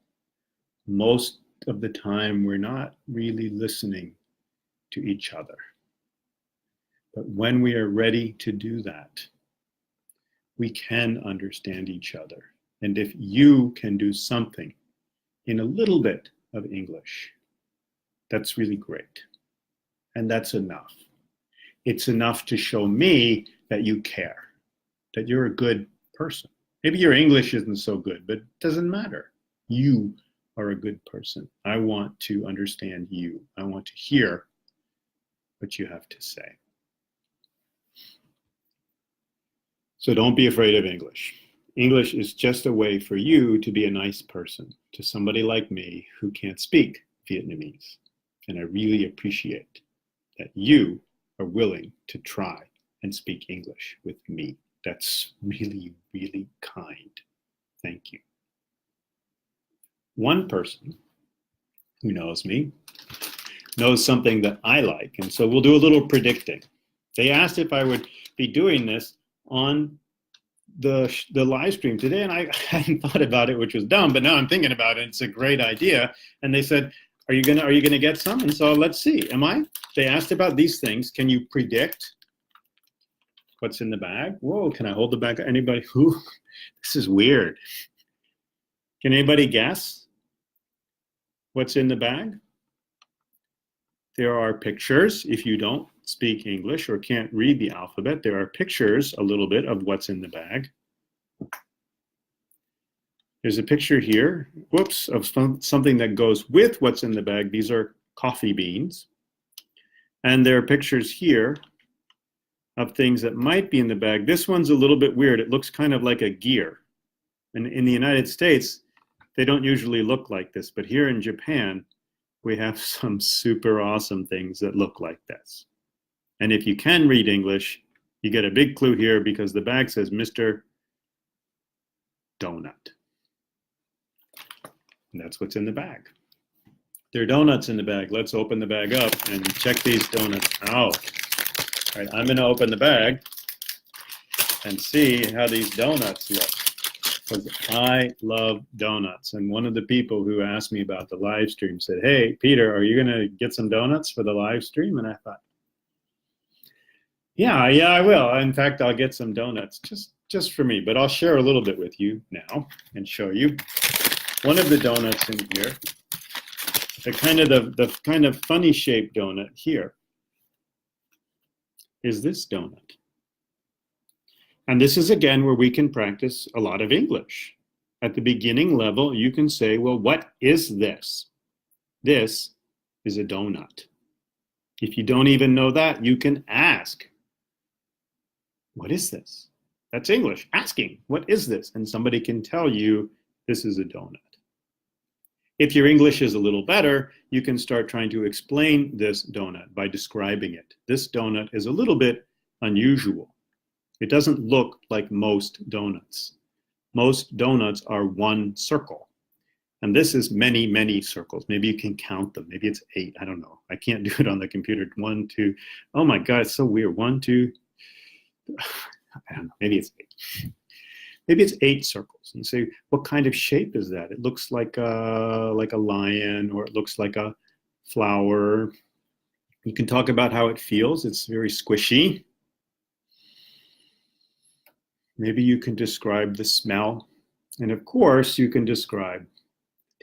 Most of the time, we're not really listening to each other. But when we are ready to do that, we can understand each other. And if you can do something in a little bit of English, that's really great. And that's enough. It's enough to show me that you care, that you're a good person. Maybe your English isn't so good, but it doesn't matter. You are a good person. I want to understand you. I want to hear what you have to say. So don't be afraid of English. English is just a way for you to be a nice person to somebody like me who can't speak Vietnamese. And I really appreciate that you are willing to try and speak English with me. That's really, really kind. Thank you. One person who knows me knows something that I like, and so we'll do a little predicting. They asked if I would be doing this on the live stream today, and I hadn't thought about it, which was dumb, but now I'm thinking about it. It's a great idea. And they said, are you gonna get some? And so let's see. Am I? They asked about these things. Can you predict what's in the bag? Whoa, can I hold the bag? Anybody? Who? This is weird. Can anybody guess what's in the bag? There are pictures. If you don't speak English or can't read the alphabet, there are pictures a little bit of what's in the bag. There's a picture here, whoops, of something that goes with what's in the bag. These are coffee beans. And there are pictures here of things that might be in the bag. This one's a little bit weird. It looks kind of like a gear. And in the United States, they don't usually look like this, but here in Japan, we have some super awesome things that look like this. And if you can read English, you get a big clue here because the bag says Mr. Donut. And that's what's in the bag. There are donuts in the bag. Let's open the bag up and check these donuts out. All right, I'm going to open the bag and see how these donuts look, because I love donuts. And one of the people who asked me about the live stream said, hey, Peter, are you going to get some donuts for the live stream? And I thought, yeah, I will. In fact, I'll get some donuts just for me, but I'll share a little bit with you now and show you. One of the donuts in here, the kind of funny shaped donut here, is this donut. And this is again where we can practice a lot of English. At the beginning level, you can say, well, what is this? This is a donut. If you don't even know that, you can ask, what is this? That's English, asking, what is this? And somebody can tell you this is a donut. If your English is a little better, you can start trying to explain this donut by describing it. This donut is a little bit unusual. It doesn't look like most donuts. Most donuts are one circle. And this is many, many circles. Maybe you can count them. Maybe it's 8. I don't know. I can't do it on the computer. 1, 2. Oh my God, it's so weird. 1, 2. I don't know. Maybe it's 8. Maybe it's 8 circles. And you say, what kind of shape is that? It looks like a lion, or it looks like a flower. You can talk about how it feels. It's very squishy. Maybe you can describe the smell. And of course, you can describe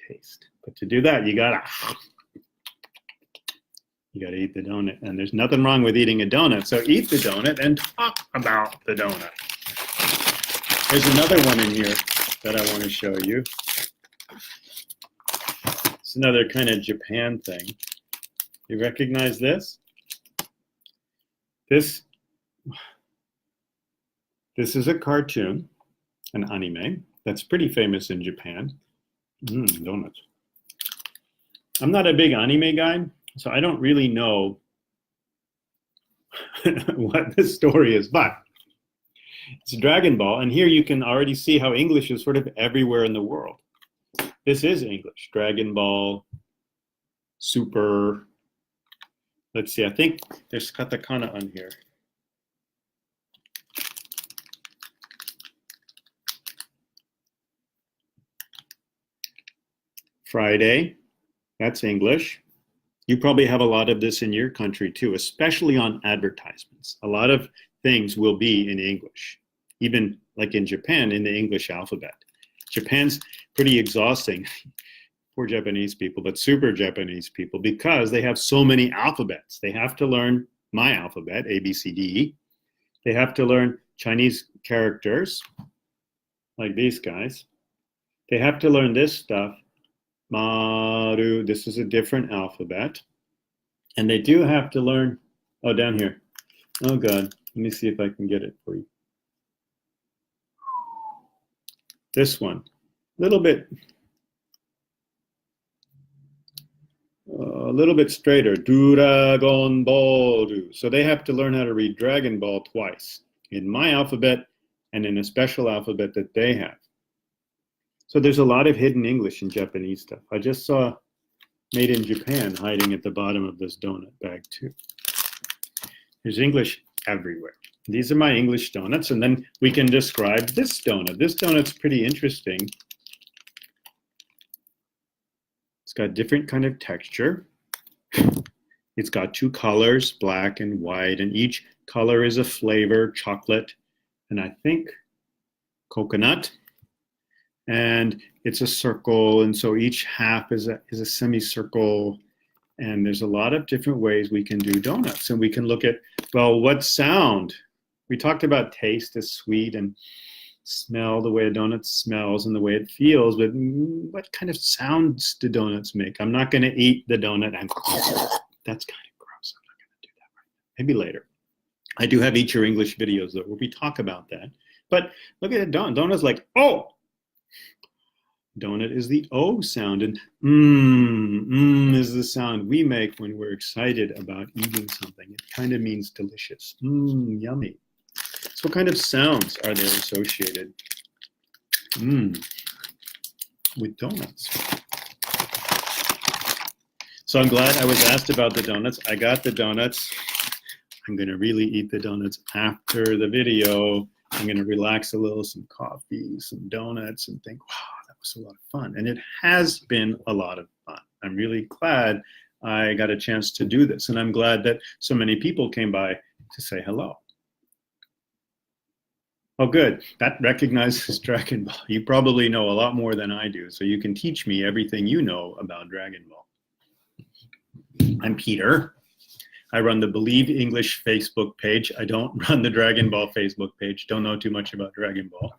taste. But to do that, you gotta eat the donut. And there's nothing wrong with eating a donut. So eat the donut and talk about the donut. There's another one in here that I want to show you. It's another kind of Japan thing. You recognize this? This is a cartoon, an anime, that's pretty famous in Japan. Donuts. I'm not a big anime guy, so I don't really know what the story is, but it's Dragon Ball, and here you can already see how English is sort of everywhere in the world. This is English. Dragon Ball, Super. Let's see, I think there's katakana on here. Friday, that's English. You probably have a lot of this in your country too, especially on advertisements. A lot of things will be in English, even like in Japan, in the English alphabet. Japan's pretty exhausting for Japanese people, but super Japanese people, because they have so many alphabets. They have to learn my alphabet, A, B, C, D, E. They have to learn Chinese characters, like these guys. They have to learn this stuff. Maru, this is a different alphabet. And they do have to learn, oh, down here. Oh, God. Let me see if I can get it for you. This one. A little bit straighter. Dragon Ball. So they have to learn how to read Dragon Ball twice. In my alphabet and in a special alphabet that they have. So there's a lot of hidden English in Japanese stuff. I just saw made in Japan hiding at the bottom of this donut bag too. There's English everywhere. These are my English donuts, and then we can describe this donut. This donut's pretty interesting. It's got different kind of texture. It's got two colors, black and white, and each color is a flavor, chocolate, and I think coconut. And it's a circle, and so each half is a semicircle, and there's a lot of different ways we can do donuts. And we can look at, well, what sound? We talked about taste as sweet and smell, the way a donut smells and the way it feels, but what kind of sounds do donuts make? I'm not going to eat the donut and that's kind of gross. I'm not going to do that right now. Maybe later. I do have Eat Your English videos though, where we talk about that. But look at a donut. Donut's like, oh! Donut is the O sound, and is the sound we make when we're excited about eating something. It kind of means delicious. Yummy. So what kind of sounds are there associated with donuts? So I'm glad I was asked about the donuts. I got the donuts. I'm going to really eat the donuts after the video. I'm going to relax a little, some coffee, some donuts, and think, wow, that was a lot of fun. And it has been a lot of fun. I'm really glad I got a chance to do this. And I'm glad that so many people came by to say hello. Oh, good. That recognizes Dragon Ball. You probably know a lot more than I do, so you can teach me everything you know about Dragon Ball. I'm Peter. I run the Believe English Facebook page. I don't run the Dragon Ball Facebook page. Don't know too much about Dragon Ball.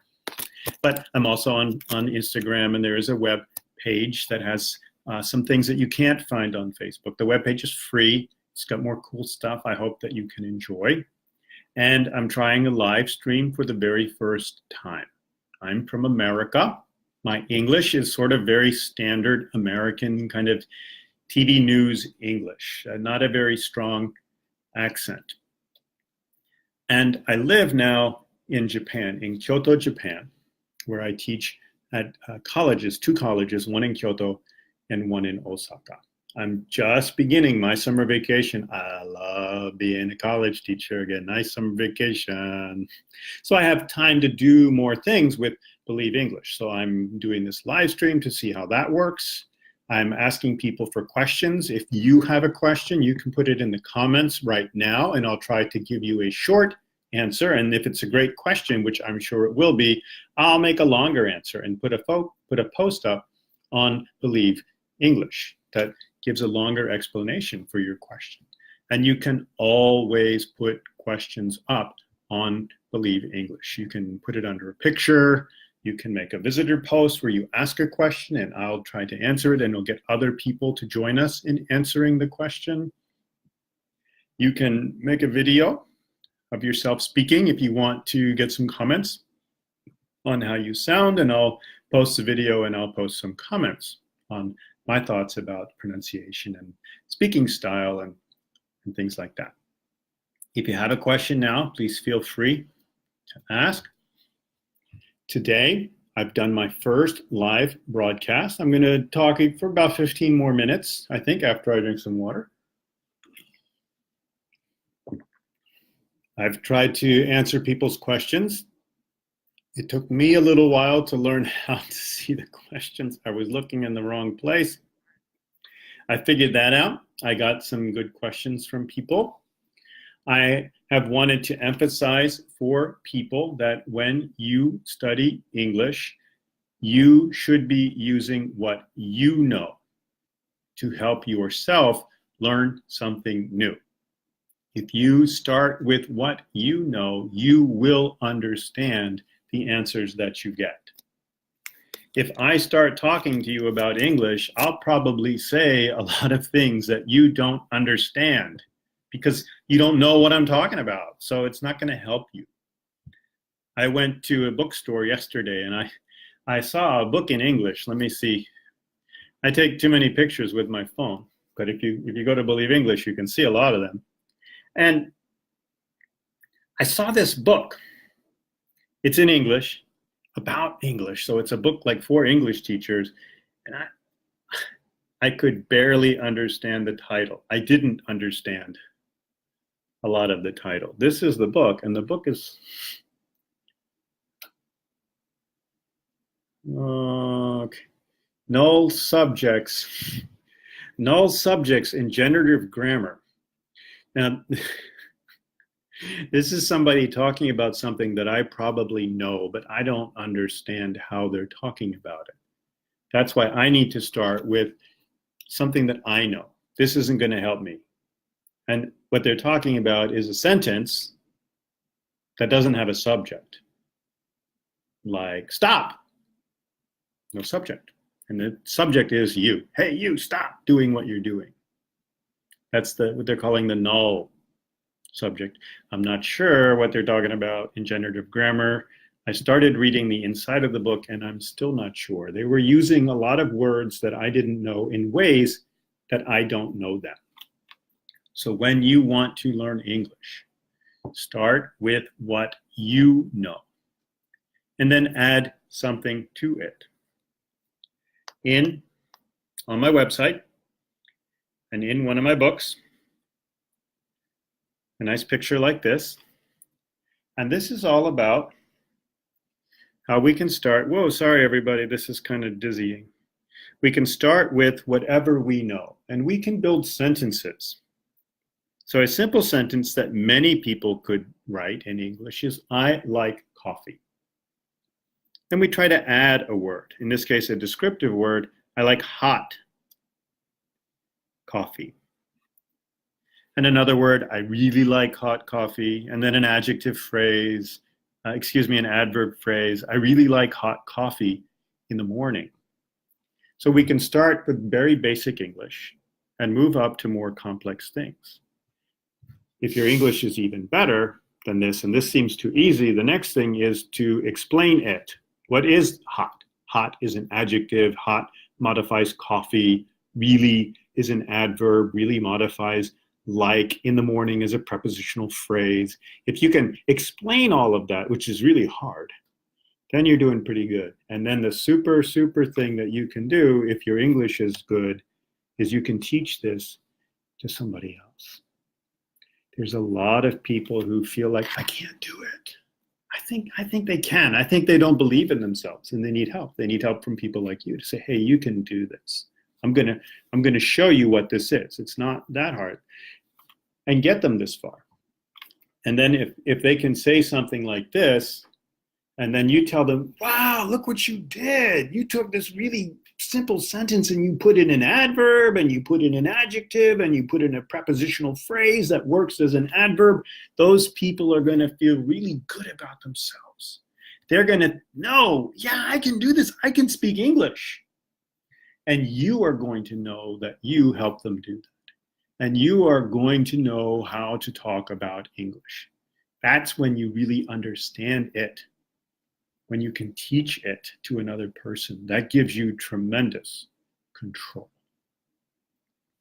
But I'm also on Instagram, and there is a web page that has some things that you can't find on Facebook. The web page is free. It's got more cool stuff I hope that you can enjoy. And I'm trying a live stream for the very first time. I'm from America. My English is sort of very standard American kind of TV news English, not a very strong accent. And I live now in Japan, in Kyoto, Japan, where I teach at colleges, two colleges, one in Kyoto and one in Osaka. I'm just beginning my summer vacation. I love being a college teacher, get a nice summer vacation. So I have time to do more things with Believe English. So I'm doing this live stream to see how that works. I'm asking people for questions. If you have a question, you can put it in the comments right now, and I'll try to give you a short answer. And if it's a great question, which I'm sure it will be, I'll make a longer answer and put a post up on Believe English that gives a longer explanation for your question. And you can always put questions up on Believe English. You can put it under a picture. You can make a visitor post where you ask a question and I'll try to answer it, and you'll get other people to join us in answering the question. You can make a video of yourself speaking if you want to get some comments on how you sound, and I'll post the video and I'll post some comments on my thoughts about pronunciation and speaking style and things like that. If you have a question now, please feel free to ask. Today, I've done my first live broadcast. I'm going to talk for about 15 more minutes, I think, after I drink some water. I've tried to answer people's questions It took me a little while to learn how to see the questions. I was looking in the wrong place. I figured that out. I got some good questions from people. I have wanted to emphasize for people that when you study English, you should be using what you know to help yourself learn something new. If you start with what you know, you will understand the answers that you get. If I start talking to you about English, I'll probably say a lot of things that you don't understand because you don't know what I'm talking about. So it's not going to help you. I went to a bookstore yesterday and I saw a book in English. Let me see. I take too many pictures with my phone, but if you go to Believe English, you can see a lot of them. And I saw this book. It's in English, about English. So it's a book like for English teachers. And I could barely understand the title. I didn't understand a lot of the title. This is the book, and the book is okay. Null subjects in generative grammar. Now, this is somebody talking about something that I probably know, but I don't understand how they're talking about it. That's why I need to start with something that I know. This isn't going to help me. And what they're talking about is a sentence that doesn't have a subject. Like, stop. No subject. And the subject is you. Hey, you, stop doing what you're doing. That's what they're calling the null subject. I'm not sure what they're talking about in generative grammar. I started reading the inside of the book and I'm still not sure. They were using a lot of words that I didn't know in ways that I don't know them. So when you want to learn English, start with what you know and then add something to it. On my website and in one of my books, a nice picture like this. And this is all about how we can start. Whoa, sorry, everybody. This is kind of dizzying. We can start with whatever we know, and we can build sentences. So a simple sentence that many people could write in English is, I like coffee. Then we try to add a word. In this case, a descriptive word. I like hot coffee. And another word, I really like hot coffee. And then an adjective phrase, an adverb phrase, I really like hot coffee in the morning. So we can start with very basic English and move up to more complex things. If your English is even better than this, and this seems too easy, the next thing is to explain it. What is hot? Hot is an adjective. Hot modifies coffee. Really is an adverb. Really modifies like. In the morning is a prepositional phrase. If you can explain all of that, which is really hard, then you're doing pretty good. And then the super thing that you can do if your English is good is you can teach this to somebody else. There's a lot of people who feel like, I can't do it. I think they can. I think they don't believe in themselves and they need help. They need help from people like you to say, hey, you can do this. I'm gonna show you what this is. It's not that hard. And get them this far. And then if they can say something like this, and then you tell them, wow, look what you did. You took this really simple sentence and you put in an adverb and you put in an adjective and you put in a prepositional phrase that works as an adverb. Those people are going to feel really good about themselves. They're going to know, yeah, I can do this. I can speak English. And you are going to know that you helped them do that. And you are going to know how to talk about English. That's when you really understand it. When you can teach it to another person, that gives you tremendous control.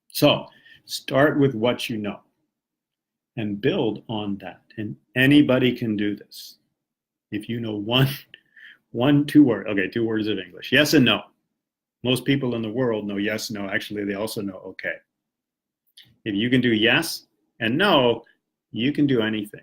So start with what you know and build on that. And anybody can do this. If you know two words of English, yes and no. Most people in the world know yes, no. Actually, they also know okay. If you can do yes and no, you can do anything.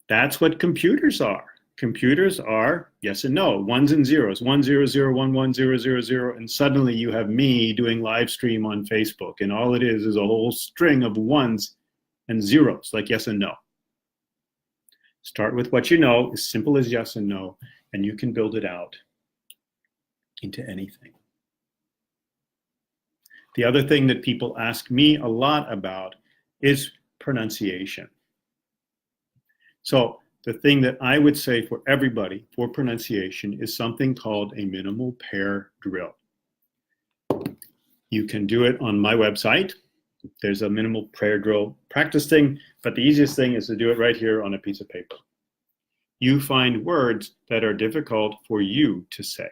That's what computers are. computers are yes and no, ones and zeros, 100110000, and suddenly you have me doing live stream on Facebook, and all it is a whole string of ones and zeros, like yes and no. Start with what you know, as simple as yes and no, and you can build it out into anything. The other thing that people ask me a lot about is pronunciation. So the thing that I would say for everybody for pronunciation is something called a minimal pair drill. You can do it on my website. There's a minimal pair drill practice thing, but the easiest thing is to do it right here on a piece of paper. You find words that are difficult for you to say,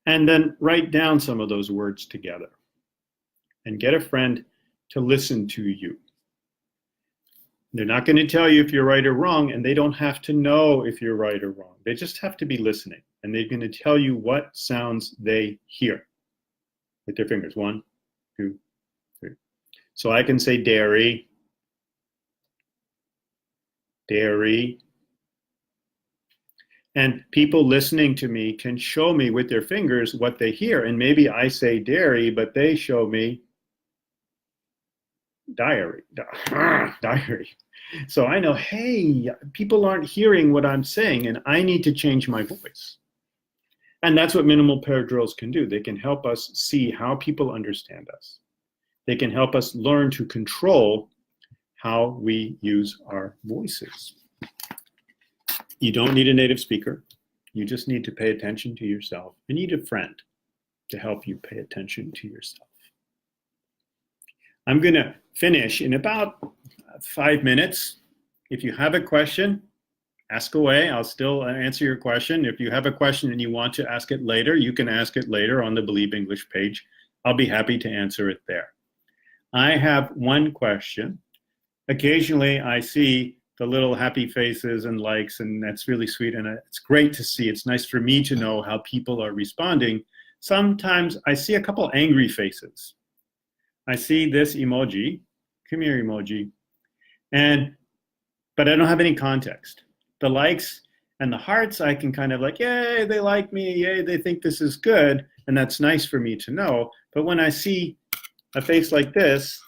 and then write down some of those words together and get a friend to listen to you. They're not going to tell you if you're right or wrong, and they don't have to know if you're right or wrong. They just have to be listening, and they're going to tell you what sounds they hear with their fingers. 1, 2, 3. So I can say dairy, dairy. And people listening to me can show me with their fingers what they hear. And maybe I say dairy, but they show me diary, diary. So I know, hey, people aren't hearing what I'm saying, and I need to change my voice. And that's what minimal pair drills can do. They can help us see how people understand us. They can help us learn to control how we use our voices. You don't need a native speaker. You just need to pay attention to yourself. You need a friend to help you pay attention to yourself. I'm going to finish in about 5 minutes. If you have a question, ask away. I'll still answer your question. If you have a question and you want to ask it later, you can ask it later on the Believe English page. I'll be happy to answer it there. I have one question. Occasionally I see the little happy faces and likes, and that's really sweet, and it's great to see. It's nice for me to know how people are responding. Sometimes I see a couple angry faces. I see this emoji, come here emoji, but I don't have any context. The likes and the hearts, I can kind of like, yay, they like me, yay, they think this is good, and that's nice for me to know. But when I see a face like this,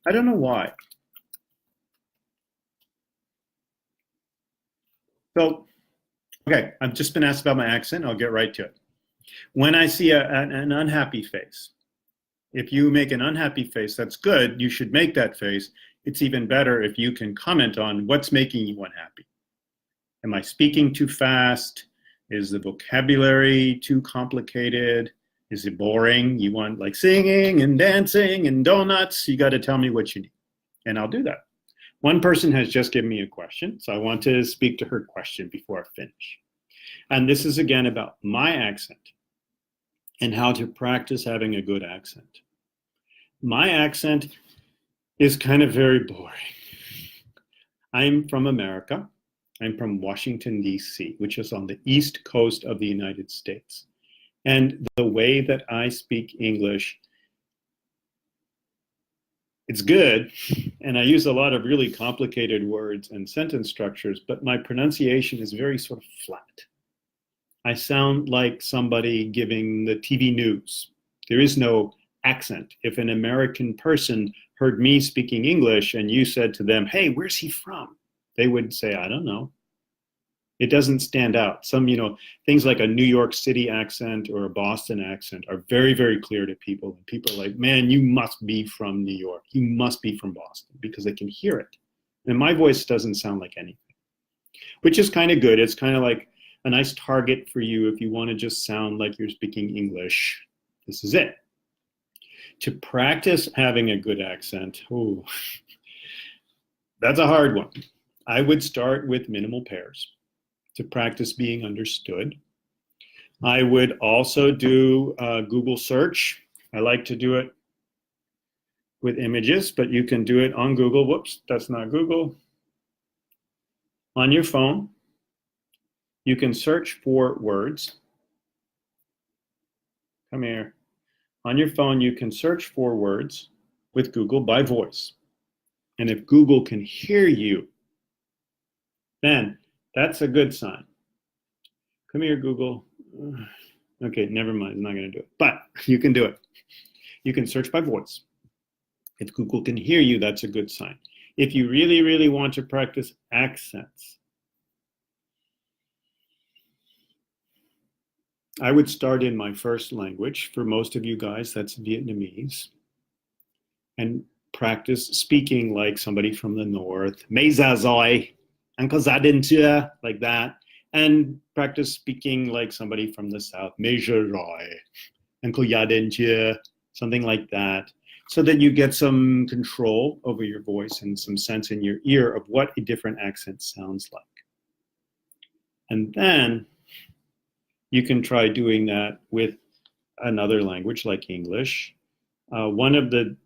I don't know why. So, okay, I've just been asked about my accent. I'll get right to it. When I see an unhappy face, if you make an unhappy face, that's good. You should make that face. It's even better if you can comment on what's making you unhappy. Am I speaking too fast? Is the vocabulary too complicated? Is it boring? You want like singing and dancing and donuts? You got to tell me what you need, and I'll do that. One person has just given me a question, so I want to speak to her question before I finish. And this is again about my accent and how to practice having a good accent. My accent is kind of very boring. I'm from America. I'm from Washington, D.C., which is on the east coast of the United States. And the way that I speak English, it's good, and I use a lot of really complicated words and sentence structures, but my pronunciation is very sort of flat. I sound like somebody giving the TV news. There is no accent. If an American person heard me speaking English and you said to them, hey, where's he from? They would say, I don't know. It doesn't stand out. Some, things like a New York City accent or a Boston accent are very, very clear to people. And people are like, man, you must be from New York. You must be from Boston, because they can hear it. And my voice doesn't sound like anything, which is kind of good. It's kind of like a nice target for you if you want to just sound like you're speaking English. This is it. To practice having a good accent, that's a hard one. I would start with minimal pairs to practice being understood. I would also do Google search. I like to do it with images, but you can do it on Google. Whoops, that's not Google. On your phone, you can search for words. Come here. On your phone, you can search for words with Google by voice. And if Google can hear you, then That's a good sign. Come here, Google. Okay, never mind. I'm not going to do it. But you can do it. You can search by voice. If Google can hear you, that's a good sign. If you really, really want to practice accents, I would start in my first language. For most of you guys, that's Vietnamese. And practice speaking like somebody from the north. Mesa Zoi, Uncle Zadintia, like that. And practice speaking like somebody from the south. Meja Roy, Uncle Yadintia, something like that. So that you get some control over your voice and some sense in your ear of what a different accent sounds like. And then you can try doing that with another language like English. One of the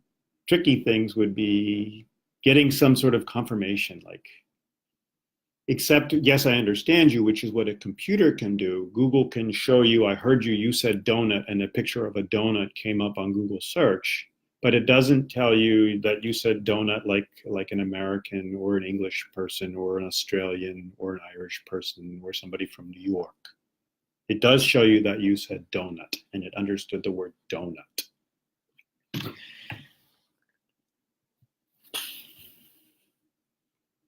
tricky things would be getting some sort of confirmation, like, except, yes, I understand you, which is what a computer can do. Google can show you, I heard you, you said donut, and a picture of a donut came up on Google search, but it doesn't tell you that you said donut like an American or an English person or an Australian or an Irish person or somebody from New York. It does show you that you said donut, and it understood the word donut.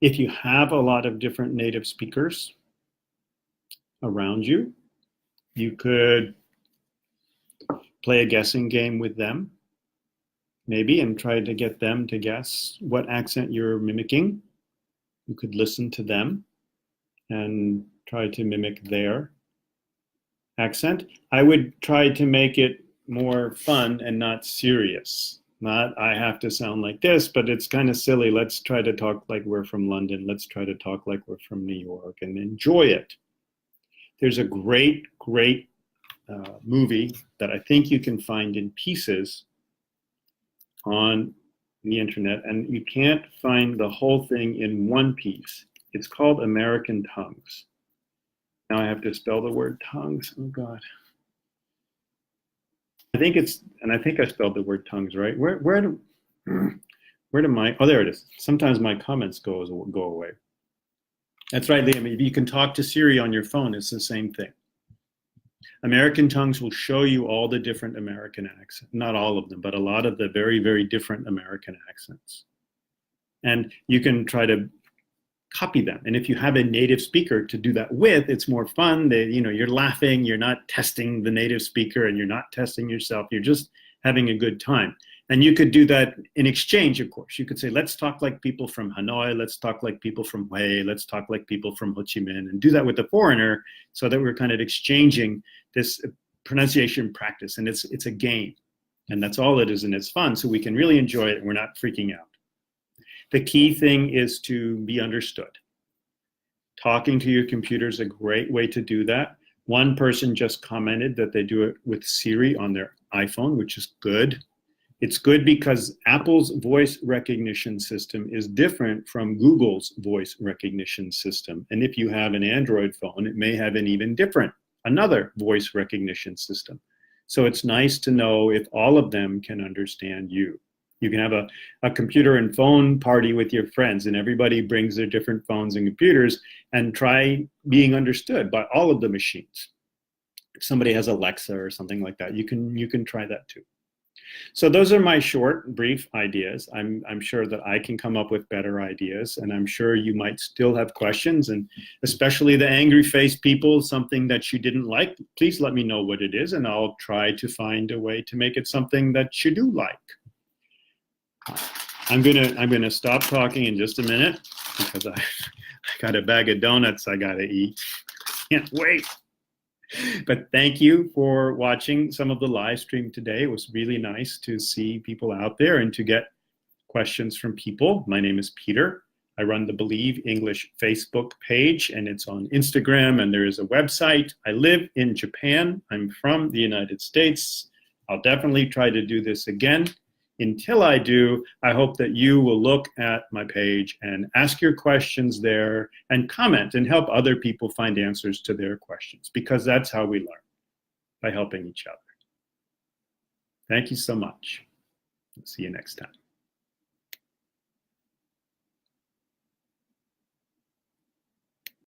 If you have a lot of different native speakers around you, you could play a guessing game with them, maybe, and try to get them to guess what accent you're mimicking. You could listen to them and try to mimic their accent. I would try to make it more fun and not serious. Not, I have to sound like this, but it's kind of silly. Let's try to talk like we're from London. Let's try to talk like we're from New York and enjoy it. There's a great movie that I think you can find in pieces on the internet, and you can't find the whole thing in one piece. It's called American Tongues. Now I have to spell the word tongues. Oh God. I think I spelled the word tongues right. Where do my, oh, there it is. Sometimes my comments go away. That's right, Liam. If you can talk to Siri on your phone, it's the same thing. American Tongues will show you all the different American accents, not all of them, but a lot of the very, very different American accents. And you can try to copy them. And if you have a native speaker to do that with, it's more fun. You're laughing, you're not testing the native speaker, and you're not testing yourself. You're just having a good time. And you could do that in exchange, of course. You could say, let's talk like people from Hanoi, let's talk like people from Hue, let's talk like people from Ho Chi Minh, and do that with the foreigner so that we're kind of exchanging this pronunciation practice. And it's a game. And that's all it is, and it's fun. So we can really enjoy it and we're not freaking out. The key thing is to be understood. Talking to your computer is a great way to do that. One person just commented that they do it with Siri on their iPhone, which is good. It's good because Apple's voice recognition system is different from Google's voice recognition system. And if you have an Android phone, it may have an even different, another voice recognition system. So it's nice to know if all of them can understand you. You can have a computer and phone party with your friends, and everybody brings their different phones and computers, and try being understood by all of the machines. If somebody has Alexa or something like that, you can try that too. So those are my short, brief ideas. I'm sure that I can come up with better ideas, and I'm sure you might still have questions, and especially the angry face people, something that you didn't like, please let me know what it is, and I'll try to find a way to make it something that you do like. I'm gonna stop talking in just a minute because I got a bag of donuts I gotta eat. Can't wait. But thank you for watching some of the live stream today. It was really nice to see people out there and to get questions from people. My name is Peter. I run the Believe English Facebook page, and it's on Instagram, and there is a website. I live in Japan. I'm from the United States. I'll definitely try to do this again. Until I do, I hope that you will look at my page and ask your questions there and comment and help other people find answers to their questions, because that's how we learn, by helping each other. Thank you so much. See you next time.